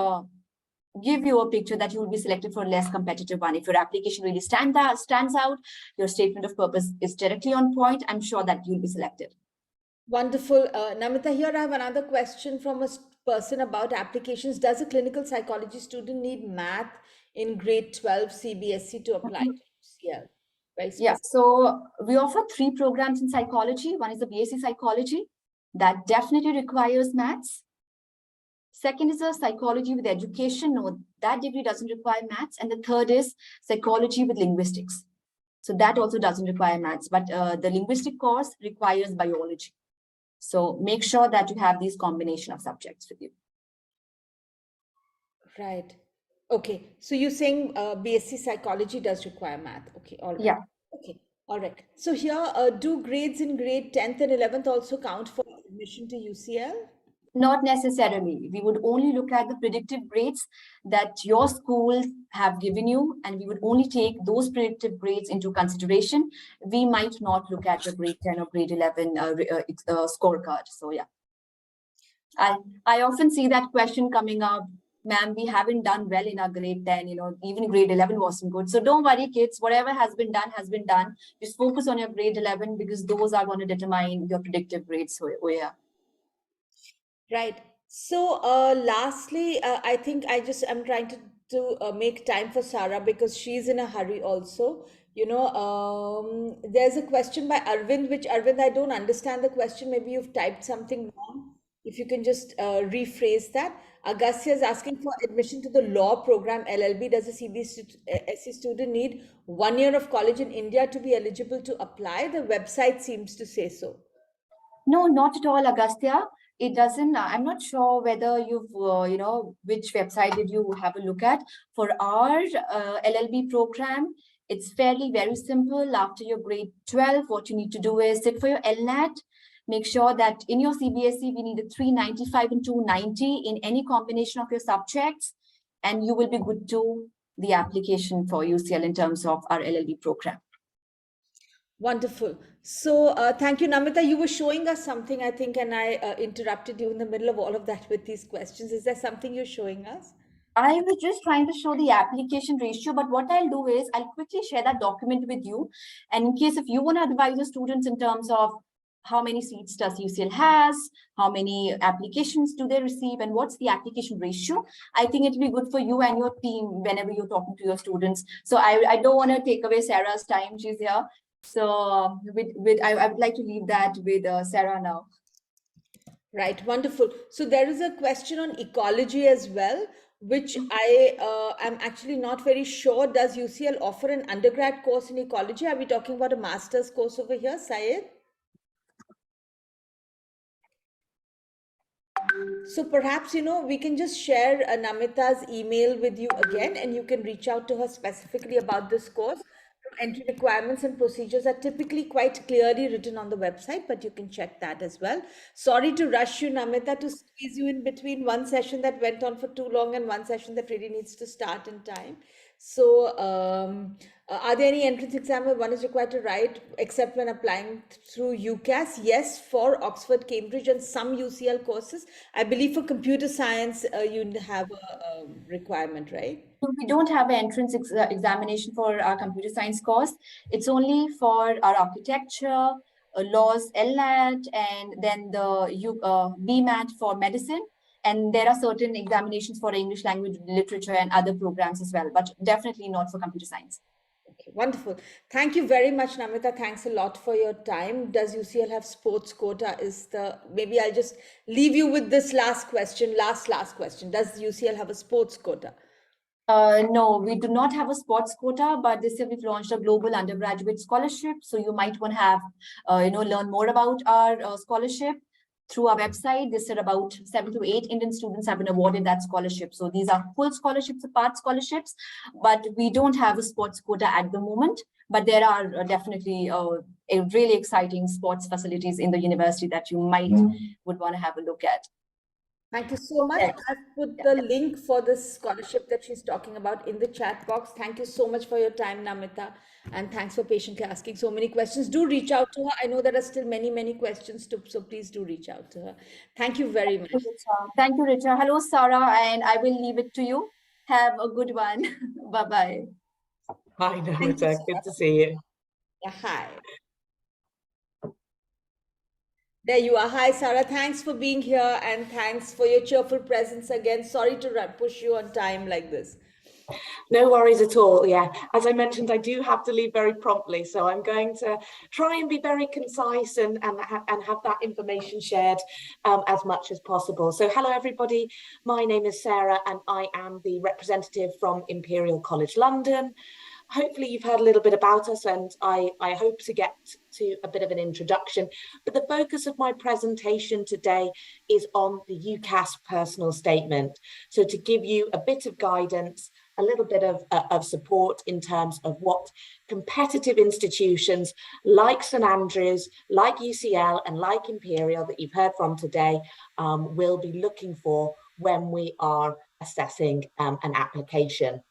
give you a picture that you will be selected for a less competitive one. If your application really stands out, your statement of purpose is directly on point, I'm sure that you'll be selected. Wonderful. Namita, here I have another question from a person about applications. Does a clinical psychology student need math in grade 12 CBSE to apply to UCL? Very Yeah, specific. so we offer 3 programs in psychology. One is the BSc Psychology that definitely requires maths. Second is a psychology with education. No, that degree doesn't require maths. And the third is psychology with linguistics. So that also doesn't require maths, but the linguistic course requires biology. So make sure that you have these combination of subjects with you. Right. Okay. So you're saying BSc Psychology does require math. Okay. All right. Yeah. Okay. All right. So here, do grades in grade 10th and 11th also count for admission to UCL? Not necessarily. We would only look at the predictive grades that your schools have given you, and we would only take those predictive grades into consideration. We might not look at your grade 10 or grade 11 scorecard. So yeah, I often see that question coming up, ma'am, we haven't done well in our grade 10, even grade 11 wasn't good. So don't worry, kids, whatever has been done has been done. Just focus on your grade 11 because those are going to determine your predictive grades. So yeah. Right. So, lastly, I think I'm trying to make time for Sara because she's in a hurry also. There's a question by Arvind, which Arvind, I don't understand the question. Maybe you've typed something wrong. If you can just rephrase that. Agastya is asking for admission to the law program LLB. Does a CBSE student need 1 year of college in India to be eligible to apply? The website seems to say so. No, not at all, Agastya. It doesn't. I'm not sure whether you've, which website did you have a look at. For our LLB program, it's very simple. After your grade 12, what you need to do is sit for your LNAT. Make sure that in your CBSE, we need a 395 and 290 in any combination of your subjects, and you will be good to the application for UCL in terms of our LLB program. Wonderful. So thank you, Namita. You were showing us something, I think, and I interrupted you in the middle of all of that with these questions. Is there something you're showing us? I was just trying to show the application ratio, but what I'll do is I'll quickly share that document with you. And in case if you want to advise the students in terms of how many seats does UCL has, how many applications do they receive, and what's the application ratio, I think it will be good for you and your team whenever you're talking to your students. So I don't want to take away Sarah's time. She's here. So I would like to leave that with Sara now. Right, wonderful. So there is a question on ecology as well, which I am actually not very sure. Does UCL offer an undergrad course in ecology? Are we talking about a master's course over here, Syed? So perhaps, we can just share Namita's email with you again, and you can reach out to her specifically about this course. Entry requirements and procedures are typically quite clearly written on the website, but you can check that as well. Sorry to rush you, Namita, to squeeze you in between one session that went on for too long and one session that really needs to start in time. So are there any entrance exams where one is required to write except when applying through UCAS? Yes, for Oxford, Cambridge, and some UCL courses. I believe for computer science, you have a requirement, right? We don't have an entrance examination for our computer science course. It's only for our architecture, laws, LNAT, and then the BMAT for medicine. And there are certain examinations for English language, literature, and other programs as well, but definitely not for computer science. Okay, wonderful. Thank you very much, Namita. Thanks a lot for your time. Does UCL have sports quota? Maybe I'll just leave you with this last question. Last question. Does UCL have a sports quota? No, we do not have a sports quota, but this year we've launched a global undergraduate scholarship. So you might want to have, learn more about our scholarship through our website. This year about 7 to 8 Indian students have been awarded that scholarship. So these are full scholarships or part scholarships, but we don't have a sports quota at the moment. But there are definitely really exciting sports facilities in the university that you would want to have a look at. Thank you so much. I've put the link for this scholarship that she's talking about in the chat box. Thank you so much for your time, Namita. And thanks for patiently asking so many questions. Do reach out to her. I know there are still many questions too, so please do reach out to her. Thank you very much. Thank you, Richa. Hello, Sara, and I will leave it to you. Have a good one. Bye-bye. Hi, Thank you, Namita. Sara. Good to see you. Yeah, hi. There you are. Hi, Sara. Thanks for being here and thanks for your cheerful presence again. Sorry to push you on time like this. No worries at all. Yeah, as I mentioned, I do have to leave very promptly, so I'm going to try and be very concise and have that information shared as much as possible. So hello, everybody. My name is Sara and I am the representative from Imperial College London. Hopefully you've heard a little bit about us, and I hope to get to a bit of an introduction. But the focus of my presentation today is on the UCAS personal statement. So to give you a bit of guidance, a little bit of support in terms of what competitive institutions like St Andrews, like UCL and like Imperial that you've heard from today will be looking for when we are assessing an application.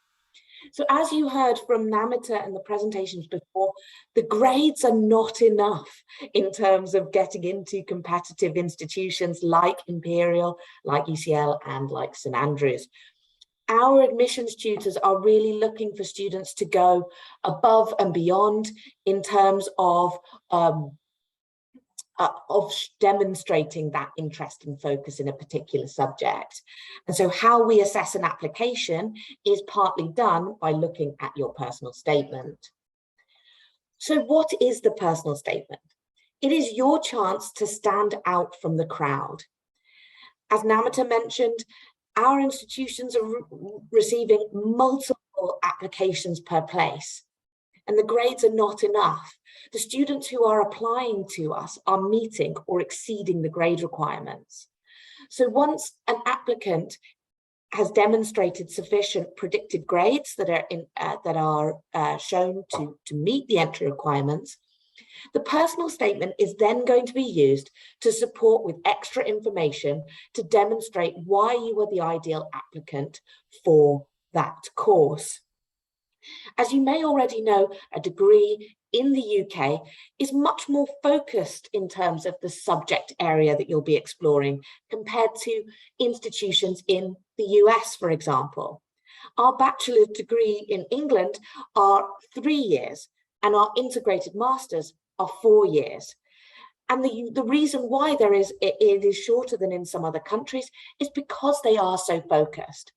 So as you heard from Namita and the presentations before, the grades are not enough in terms of getting into competitive institutions like Imperial, like UCL and like St Andrews. Our admissions tutors are really looking for students to go above and beyond in terms of demonstrating that interest and focus in a particular subject. And so how we assess an application is partly done by looking at your personal statement. So what is the personal statement? It is your chance to stand out from the crowd. As Namita mentioned, our institutions are receiving multiple applications per place, and the grades are not enough. The students who are applying to us are meeting or exceeding the grade requirements. So once an applicant has demonstrated sufficient predicted grades that are shown to meet the entry requirements, the personal statement is then going to be used to support with extra information to demonstrate why you were the ideal applicant for that course. As you may already know, a degree in the UK is much more focused in terms of the subject area that you'll be exploring compared to institutions in the US, for example. Our bachelor's degree in England are 3 years and our integrated masters are 4 years. And the reason why it is shorter than in some other countries is because they are so focused.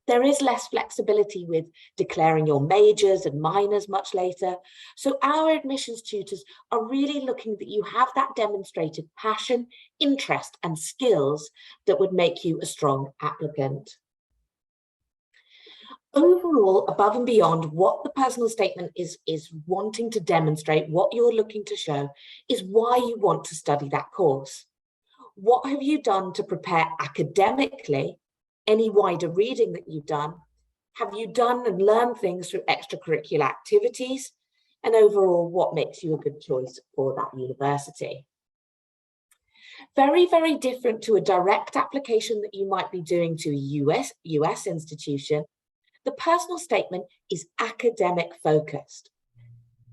There is less flexibility with declaring your majors and minors much later. So our admissions tutors are really looking that you have that demonstrated passion, interest, and skills that would make you a strong applicant. Overall, above and beyond what the personal statement is wanting to demonstrate, what you're looking to show, is why you want to study that course. What have you done to prepare academically? Any wider reading that you've done? Have you done and learned things through extracurricular activities? And overall, what makes you a good choice for that university? Very, very different to a direct application that you might be doing to a US institution. The personal statement is academic focused.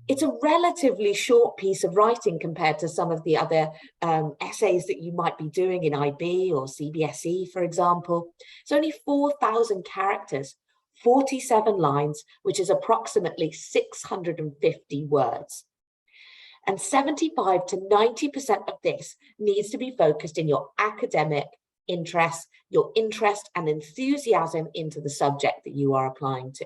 It's a relatively short piece of writing compared to some of the other essays that you might be doing in IB or CBSE, for example. It's only 4,000 characters, 47 lines, which is approximately 650 words. And 75 to 90% of this needs to be focused in your academic interest, your interest and enthusiasm into the subject that you are applying to.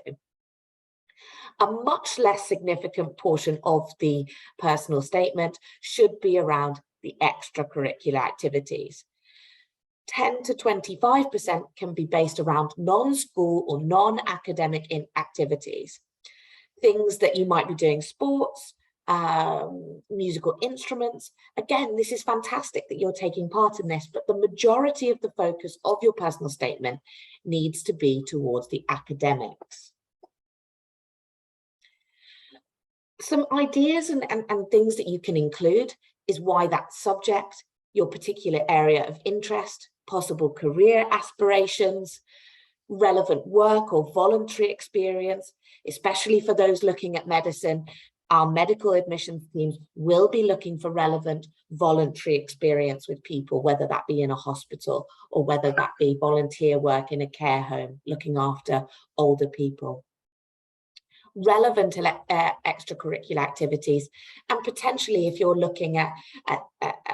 A much less significant portion of the personal statement should be around the extracurricular activities. 10 to 25% can be based around non-school or non-academic activities. Things that you might be doing, sports, musical instruments. Again, this is fantastic that you're taking part in this, but the majority of the focus of your personal statement needs to be towards the academics. Some ideas and things that you can include is why that subject, your particular area of interest, possible career aspirations, relevant work or voluntary experience, especially for those looking at medicine. Our medical admissions teams will be looking for relevant voluntary experience with people, whether that be in a hospital or whether that be volunteer work in a care home, looking after older people. Relevant extracurricular activities, and potentially if you're looking at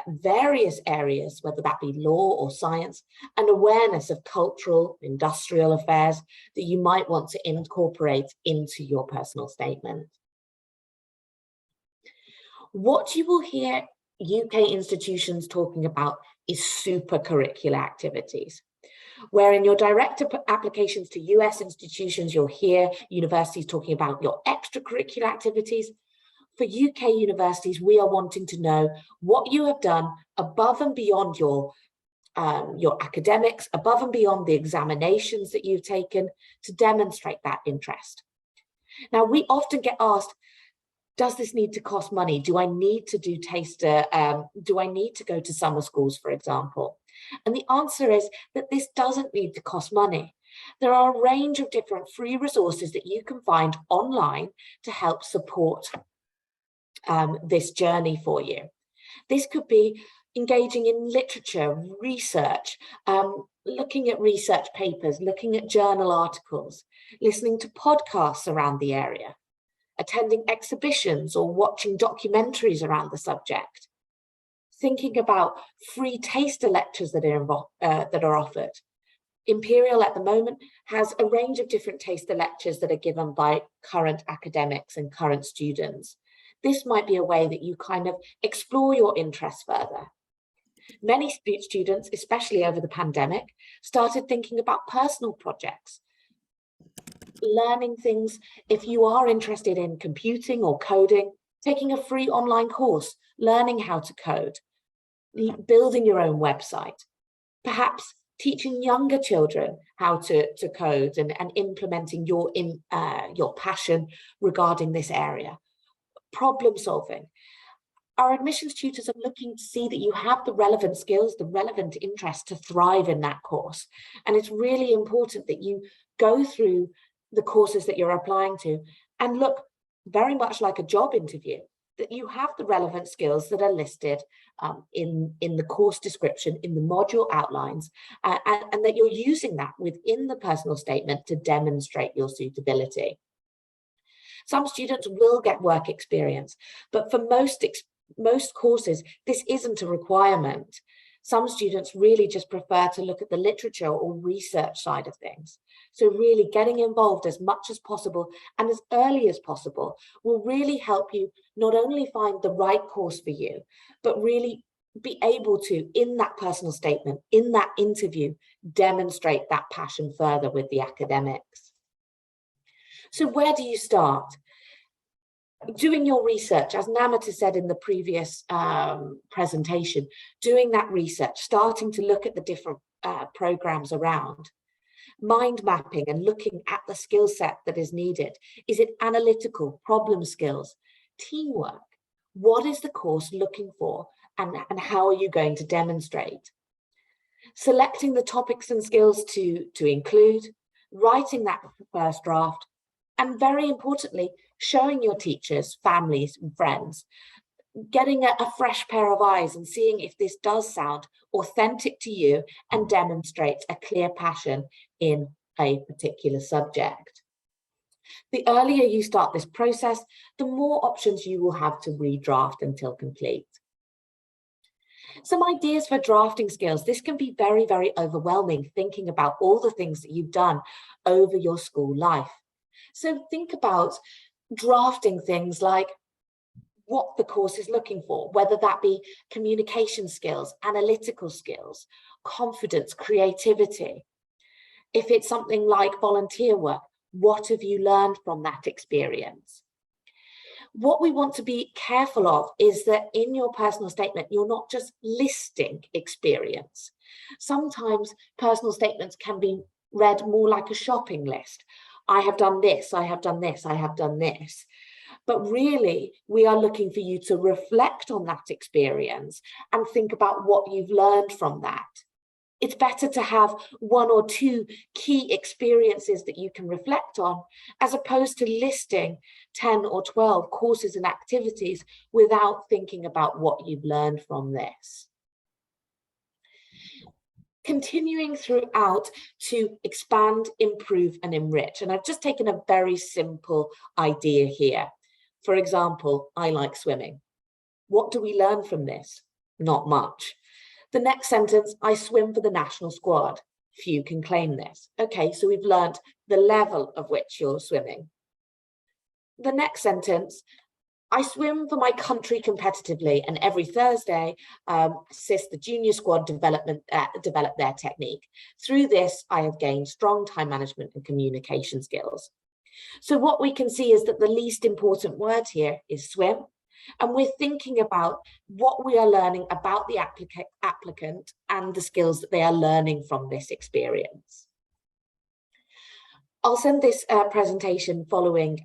various areas, whether that be law or science, an awareness of cultural, industrial affairs that you might want to incorporate into your personal statement. What you will hear UK institutions talking about is supercurricular activities, where in your direct applications to US institutions, you'll hear universities talking about your extracurricular activities. For UK universities, we are wanting to know what you have done above and beyond your academics, above and beyond the examinations that you've taken to demonstrate that interest. Now, we often get asked, does this need to cost money? Do I need to do taster? Do I need to go to summer schools, for example? And the answer is that this doesn't need to cost money. There are a range of different free resources that you can find online to help support this journey for you. This could be engaging in literature, research, looking at research papers, looking at journal articles, listening to podcasts around the area, attending exhibitions or watching documentaries around the subject, thinking about free taster lectures that are offered. Imperial at the moment has a range of different taster lectures that are given by current academics and current students. This might be a way that you kind of explore your interests further. Many students, especially over the pandemic, started thinking about personal projects, learning things. If you are interested in computing or coding, taking a free online course, learning how to code, building your own website, perhaps teaching younger children how to code and implementing your passion regarding this area, problem solving. Our admissions tutors are looking to see that you have the relevant skills, the relevant interest to thrive in that course. And it's really important that you go through the courses that you're applying to and look very much like a job interview, that you have the relevant skills that are listed in the course description, in the module outlines, and that you're using that within the personal statement to demonstrate your suitability. Some students will get work experience, but for most courses, this isn't a requirement. Some students really just prefer to look at the literature or research side of things. So really getting involved as much as possible and as early as possible will really help you not only find the right course for you, but really be able to, in that personal statement, in that interview, demonstrate that passion further with the academics. So where do you start? Doing your research, as Namita said in the previous presentation, doing that research, starting to look at the different programs around, mind mapping and looking at the skill set that is needed. Is it analytical, problem skills, teamwork? What is the course looking for and how are you going to demonstrate? Selecting the topics and skills to include, writing that first draft, and very importantly, showing your teachers, families, and friends, getting a fresh pair of eyes and seeing if this does sound authentic to you and demonstrates a clear passion in a particular subject. The earlier you start this process, the more options you will have to redraft until complete. Some ideas for drafting skills. This can be very, very overwhelming, thinking about all the things that you've done over your school life. So think about drafting things like what the course is looking for, whether that be communication skills, analytical skills, confidence, creativity. If it's something like volunteer work, what have you learned from that experience? What we want to be careful of is that in your personal statement, you're not just listing experience. Sometimes personal statements can be read more like a shopping list. I have done this, I have done this, I have done this. But really, we are looking for you to reflect on that experience and think about what you've learned from that. It's better to have 1 or 2 key experiences that you can reflect on, as opposed to listing 10 or 12 courses and activities without thinking about what you've learned from this. Continuing throughout to expand, improve, and enrich. And I've just taken a very simple idea here. For example, I like swimming. What do we learn from this? Not much. The next sentence, I swim for the national squad. Few can claim this. Okay, so we've learned the level of which you're swimming. The next sentence, I swim for my country competitively, and every Thursday assist the junior squad develop their technique. Through this, I have gained strong time management and communication skills. So what we can see is that the least important word here is swim. And we're thinking about what we are learning about the applicant and the skills that they are learning from this experience. I'll send this presentation following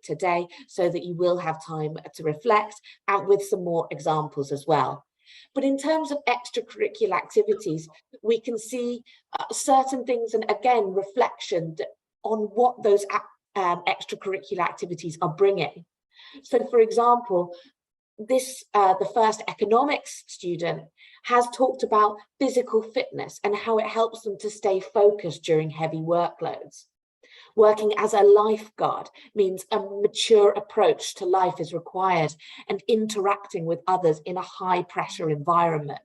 today so that you will have time to reflect, and with some more examples as well. But in terms of extracurricular activities, we can see certain things, and again, reflection on what those extracurricular activities are bringing. So, for example, the first economics student has talked about physical fitness and how it helps them to stay focused during heavy workloads. Working as a lifeguard means a mature approach to life is required, and interacting with others in a high pressure environment.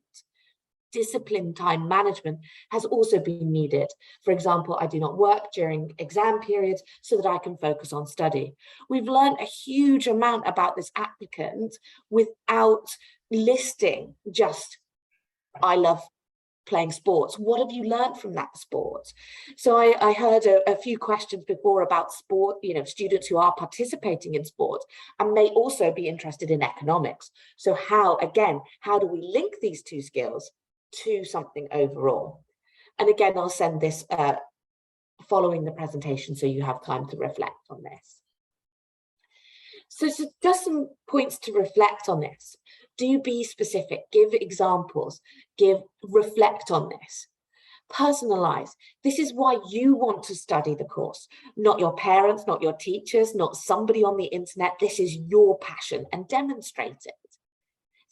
Disciplined time management has also been needed. For example, I do not work during exam periods so that I can focus on study. We've learned a huge amount about this applicant without listing just, I love playing sports. What have you learned from that sport? So I heard a few questions before about sport, students who are participating in sport and may also be interested in economics. So how do we link these two skills to something overall? And again, I'll send this following the presentation so you have time to reflect on this. So just some points to reflect on this. Do be specific, give examples, reflect on this. Personalize. This is why you want to study the course, not your parents, not your teachers, not somebody on the internet. This is your passion, and demonstrate it.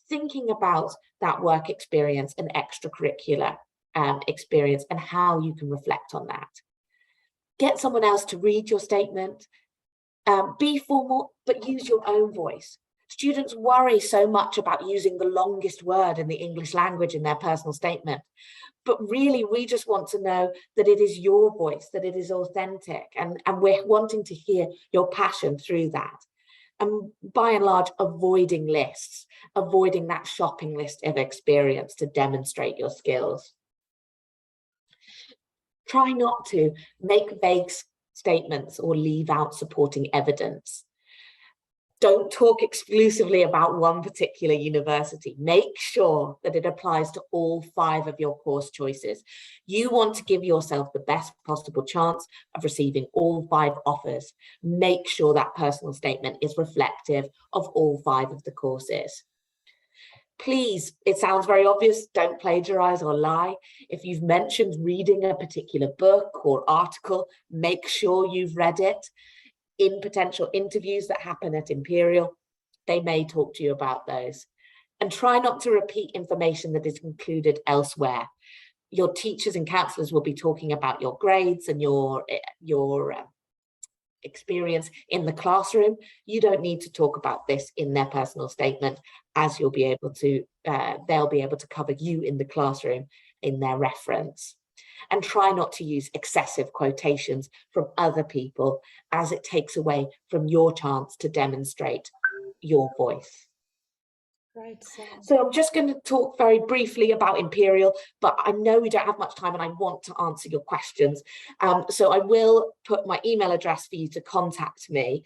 Thinking about that work experience and extracurricular experience and how you can reflect on that. Get someone else to read your statement. Be formal, but use your own voice. Students worry so much about using the longest word in the English language in their personal statement. But really, we just want to know that it is your voice, that it is authentic, and we're wanting to hear your passion through that. And by and large, avoiding lists, avoiding that shopping list of experience to demonstrate your skills. Try not to make vague statements or leave out supporting evidence. Don't talk exclusively about one particular university. Make sure that it applies to all 5 of your course choices. You want to give yourself the best possible chance of receiving all 5 offers. Make sure that personal statement is reflective of all 5 of the courses. Please, it sounds very obvious, don't plagiarize or lie. If you've mentioned reading a particular book or article, make sure you've read it. In potential interviews that happen at Imperial, they may talk to you about those. And try not to repeat information that is included elsewhere. Your teachers and counselors will be talking about your grades and your experience in the classroom. You don't need to talk about this in their personal statement, as you'll be able to, they'll be able to cover you in the classroom in their reference. And try not to use excessive quotations from other people, as it takes away from your chance to demonstrate your voice. Right, Sam. So I'm just going to talk very briefly about Imperial, but I know we don't have much time and I want to answer your questions. So I will put my email address for you to contact me.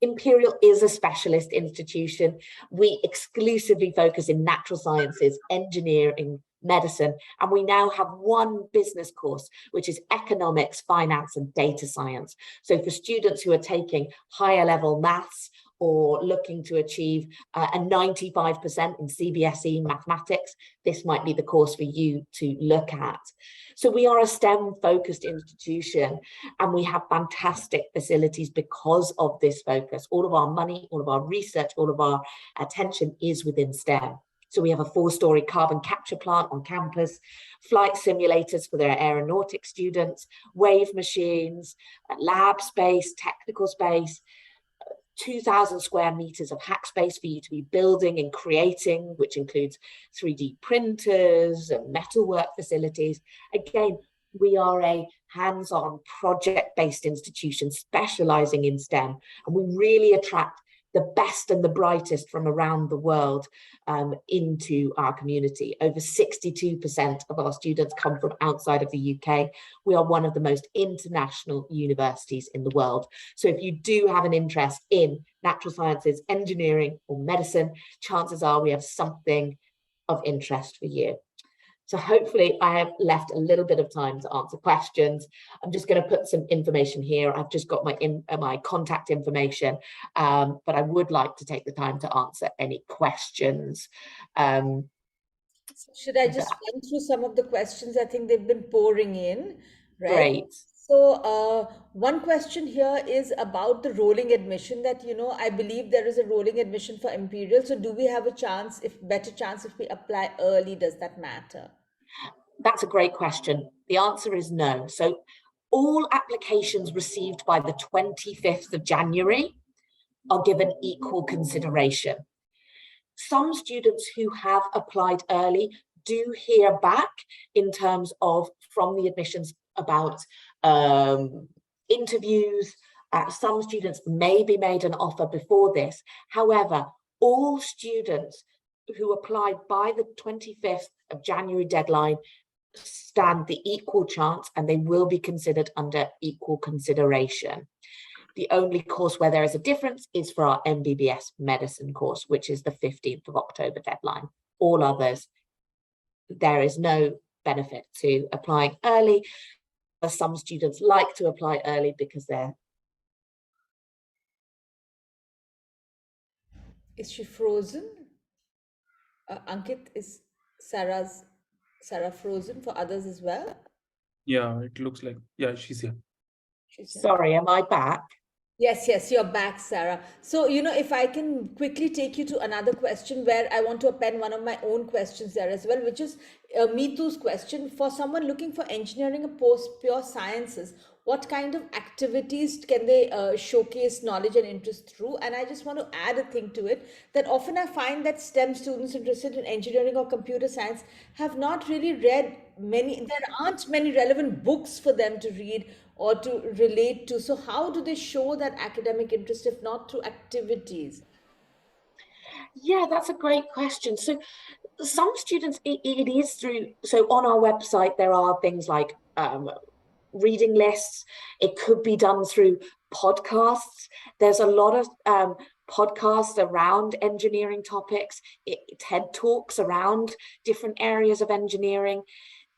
Imperial is a specialist institution. We exclusively focus in natural sciences, engineering, medicine, and we now have one business course, which is economics, finance, and data science. So for students who are taking higher level maths or looking to achieve a 95% in CBSE mathematics, this might be the course for you to look at. So we are a STEM-focused institution, and we have fantastic facilities because of this focus. All of our money, all of our research, all of our attention is within STEM. So we have a 4-story carbon capture plant on campus, flight simulators for their aeronautic students, wave machines, lab space, technical space, 2,000 square meters of hack space for you to be building and creating, which includes 3D printers and metalwork facilities. Again, we are a hands-on project-based institution specializing in STEM, and we really attract the best and the brightest from around the world into our community. Over 62% of our students come from outside of the UK. We are one of the most international universities in the world. So if you do have an interest in natural sciences, engineering, or medicine, chances are we have something of interest for you. So hopefully I have left a little bit of time to answer questions. I'm just going to put some information here. I've just got my contact information, but I would like to take the time to answer any questions. Should I just run through some of the questions? I think they've been pouring in, right? Great. So one question here is about the rolling admission that, I believe there is a rolling admission for Imperial. So do we have a chance, better chance if we apply early? Does that matter? That's a great question. The answer is no. So all applications received by the 25th of January are given equal consideration. Some students who have applied early do hear back in terms of from the admissions about interviews. Some students may be made an offer before this. However, all students who applied by the 25th of January deadline stand the equal chance, and they will be considered under equal consideration. The only course where there is a difference is for our MBBS medicine course, which is the 15th of October deadline. All others, there is no benefit to applying early. Some students like to apply early because they're... Is she frozen? Ankit, is Sara frozen for others as well? Yeah, it looks like, yeah, she's here. Sorry, am I back? Yes, you're back, Sara. So, if I can quickly take you to another question where I want to append one of my own questions there as well, which is Meetu's question. For someone looking for engineering or post-pure sciences, what kind of activities can they showcase knowledge and interest through? And I just want to add a thing to it, that often I find that STEM students interested in engineering or computer science have not really read there aren't many relevant books for them to read or to relate to. So how do they show that academic interest if not through activities? Yeah, that's a great question. So some students, it is through, so on our website, there are things like reading lists. It could be done through podcasts. There's a lot of podcasts around engineering topics, TED Talks around different areas of engineering.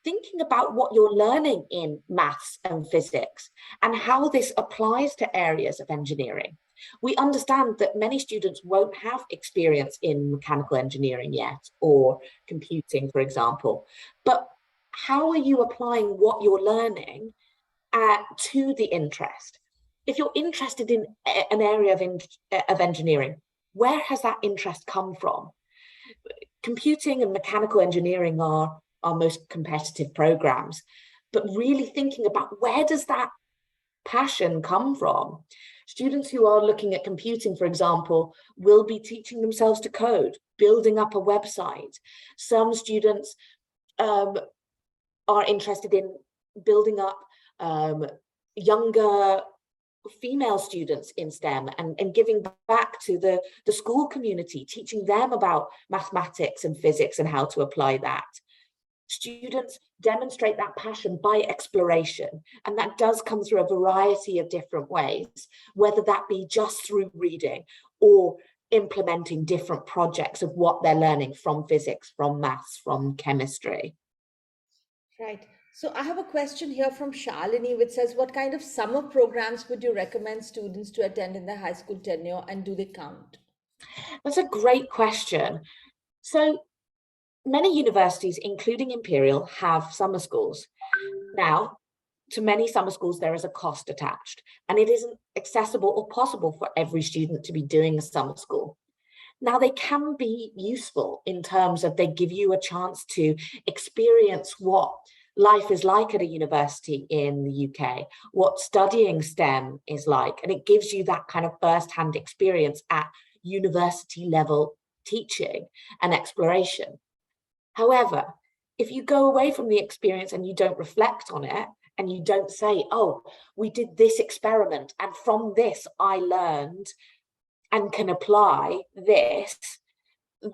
Thinking about what you're learning in maths and physics and how this applies to areas of engineering. We understand that many students won't have experience in mechanical engineering yet, or computing, for example, but how are you applying what you're learning to the interest? If you're interested in an area of engineering, where has that interest come from? Computing and mechanical engineering are our most competitive programs, but really thinking about where does that passion come from? Students who are looking at computing, for example, will be teaching themselves to code, building up a website. Some students are interested in building up younger female students in STEM and giving back to the school community, teaching them about mathematics and physics and how to apply that. Students demonstrate that passion by exploration, and that does come through a variety of different ways, whether that be just through reading or implementing different projects of what they're learning from physics, from maths, from chemistry. Right. So I have a question here from Shalini, which says, what kind of summer programs would you recommend students to attend in their high school tenure, and do they count? That's a great question. So many universities, including Imperial, have summer schools. Now, to many summer schools, there is a cost attached, and it isn't accessible or possible for every student to be doing a summer school. Now, they can be useful in terms of they give you a chance to experience what life is like at a university in the UK, what studying STEM is like, and it gives you that kind of first-hand experience at university level teaching and exploration. However, if you go away from the experience and you don't reflect on it, and you don't say, oh, we did this experiment, and from this I learned and can apply this,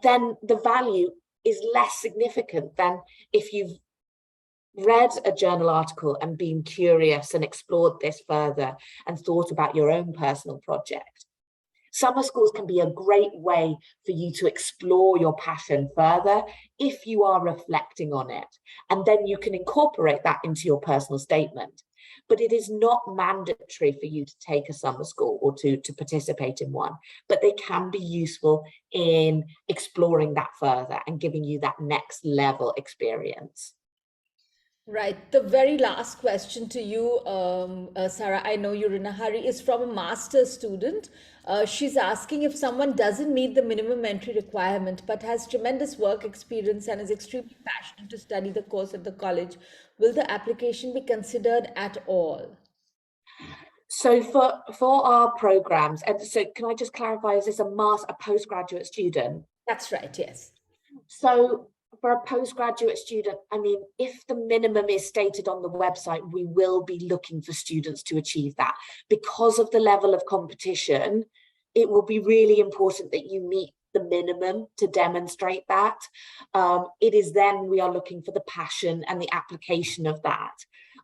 then the value is less significant than if you've read a journal article and been curious and explored this further and thought about your own personal project. Summer schools can be a great way for you to explore your passion further if you are reflecting on it, and then you can incorporate that into your personal statement. But it is not mandatory for you to take a summer school or to participate in one, but they can be useful in exploring that further and giving you that next level experience. Right. The very last question to you, Sara, I know you're in a hurry, is from a master's student. She's asking, if someone doesn't meet the minimum entry requirement but has tremendous work experience and is extremely passionate to study the course at the college, will the application be considered at all? So for our programs, and so can I just clarify, is this a postgraduate student? That's right, yes. So for a postgraduate student, I mean, if the minimum is stated on the website, we will be looking for students to achieve that. Because of the level of competition, it will be really important that you meet the minimum to demonstrate that. It is then we are looking for the passion and the application of that.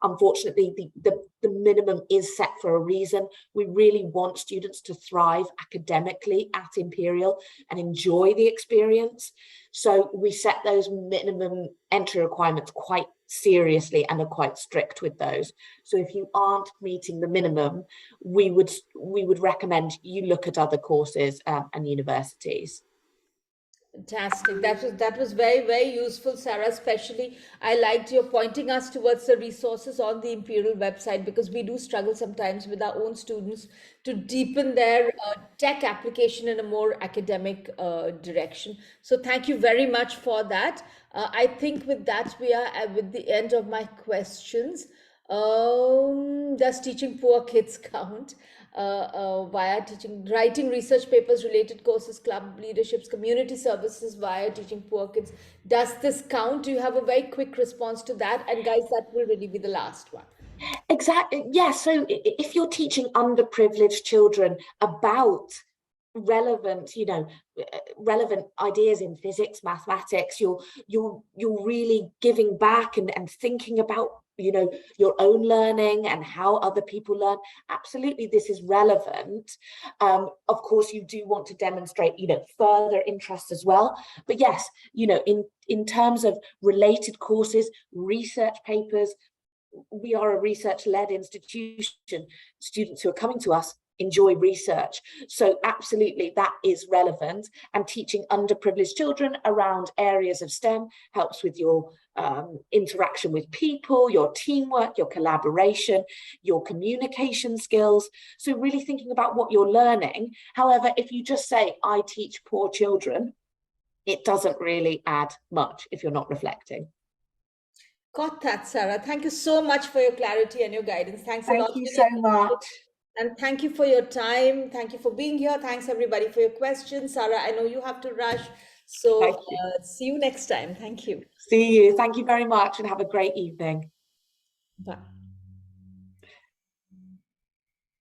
Unfortunately, the minimum is set for a reason. We really want students to thrive academically at Imperial and enjoy the experience. So we set those minimum entry requirements quite seriously and are quite strict with those. So if you aren't meeting the minimum, we would recommend you look at other courses and universities. Fantastic. That was very, very useful, Sarah. Especially, I liked your pointing us towards the resources on the Imperial website, because we do struggle sometimes with our own students to deepen their tech application in a more academic direction. So thank you very much for that. I think with that we are with the end of my questions. Does teaching poor kids count? Via teaching, writing research papers, related courses, club leaderships, community services via teaching poor kids. Does this count? Do you have a very quick response to that? And guys, that will really be the last one. Exactly. Yeah. So if you're teaching underprivileged children about relevant ideas in physics, mathematics, you're really giving back and thinking about your own learning and how other people learn. Absolutely, this is relevant. Of course, you do want to demonstrate further interest as well, but yes, in terms of related courses, research papers, we are a research-led institution. Students who are coming to us enjoy research. So absolutely, that is relevant. And teaching underprivileged children around areas of STEM helps with your interaction with people, your teamwork, your collaboration, your communication skills. So really thinking about what you're learning. However, if you just say, I teach poor children, it doesn't really add much if you're not reflecting. Got that, Sarah. Thank you so much for your clarity and your guidance. Thanks a lot. Thank you so much. And thank you for your time. Thank you for being here. Thanks everybody for your questions. Sarah, I know you have to rush. So see you next time. Thank you. See you. Thank you very much and have a great evening. Bye.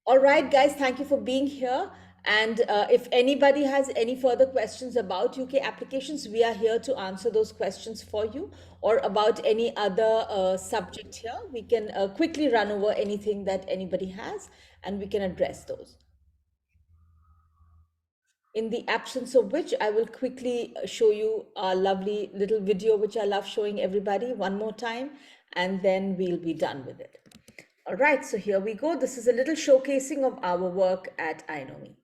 All right, guys, thank you for being here. And if anybody has any further questions about UK applications, we are here to answer those questions for you, or about any other subject here. We can quickly run over anything that anybody has, and we can address those. In the absence of which, I will quickly show you a lovely little video, which I love showing everybody one more time. and then we'll be done with it. All right, so here we go. This is a little showcasing of our work at Inomi.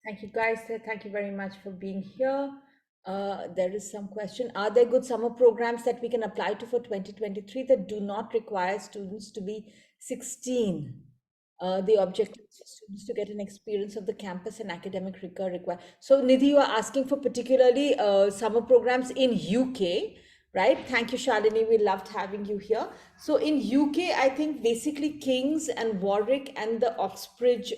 Thank you guys. Thank you very much for being here. There is some question. Are there good summer programs that we can apply to for 2023 that do not require students to be 16? The objective is for students to get an experience of the campus and academic rigor required. So Nidhi, you are asking for particularly summer programs in UK, right? Thank you, Shalini. We loved having you here. So in UK, I think basically King's and Warwick and the Oxbridge,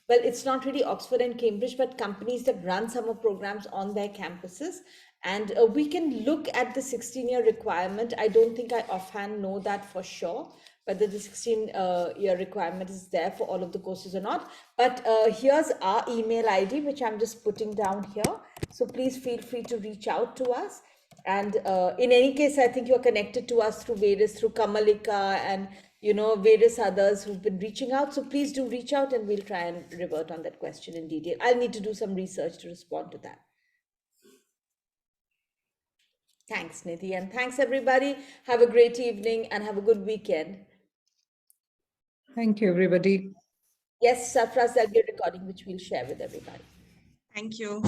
well, it's not really Oxford and Cambridge, but companies that run summer programs on their campuses. And we can look at the 16-year requirement. I don't think I offhand know that for sure, whether the 16-year requirement is there for all of the courses or not. But here's our email ID, which I'm just putting down here. So please feel free to reach out to us. And in any case, I think you're connected to us through Kamalika and, you know, various others who've been reaching out. So please do reach out and we'll try and revert on that question in detail. I'll need to do some research to respond to that. Thanks, Nidhi. And thanks, everybody. Have a great evening and have a good weekend. Thank you, everybody. Yes, Sarfraz, there'll be a recording which we'll share with everybody. Thank you.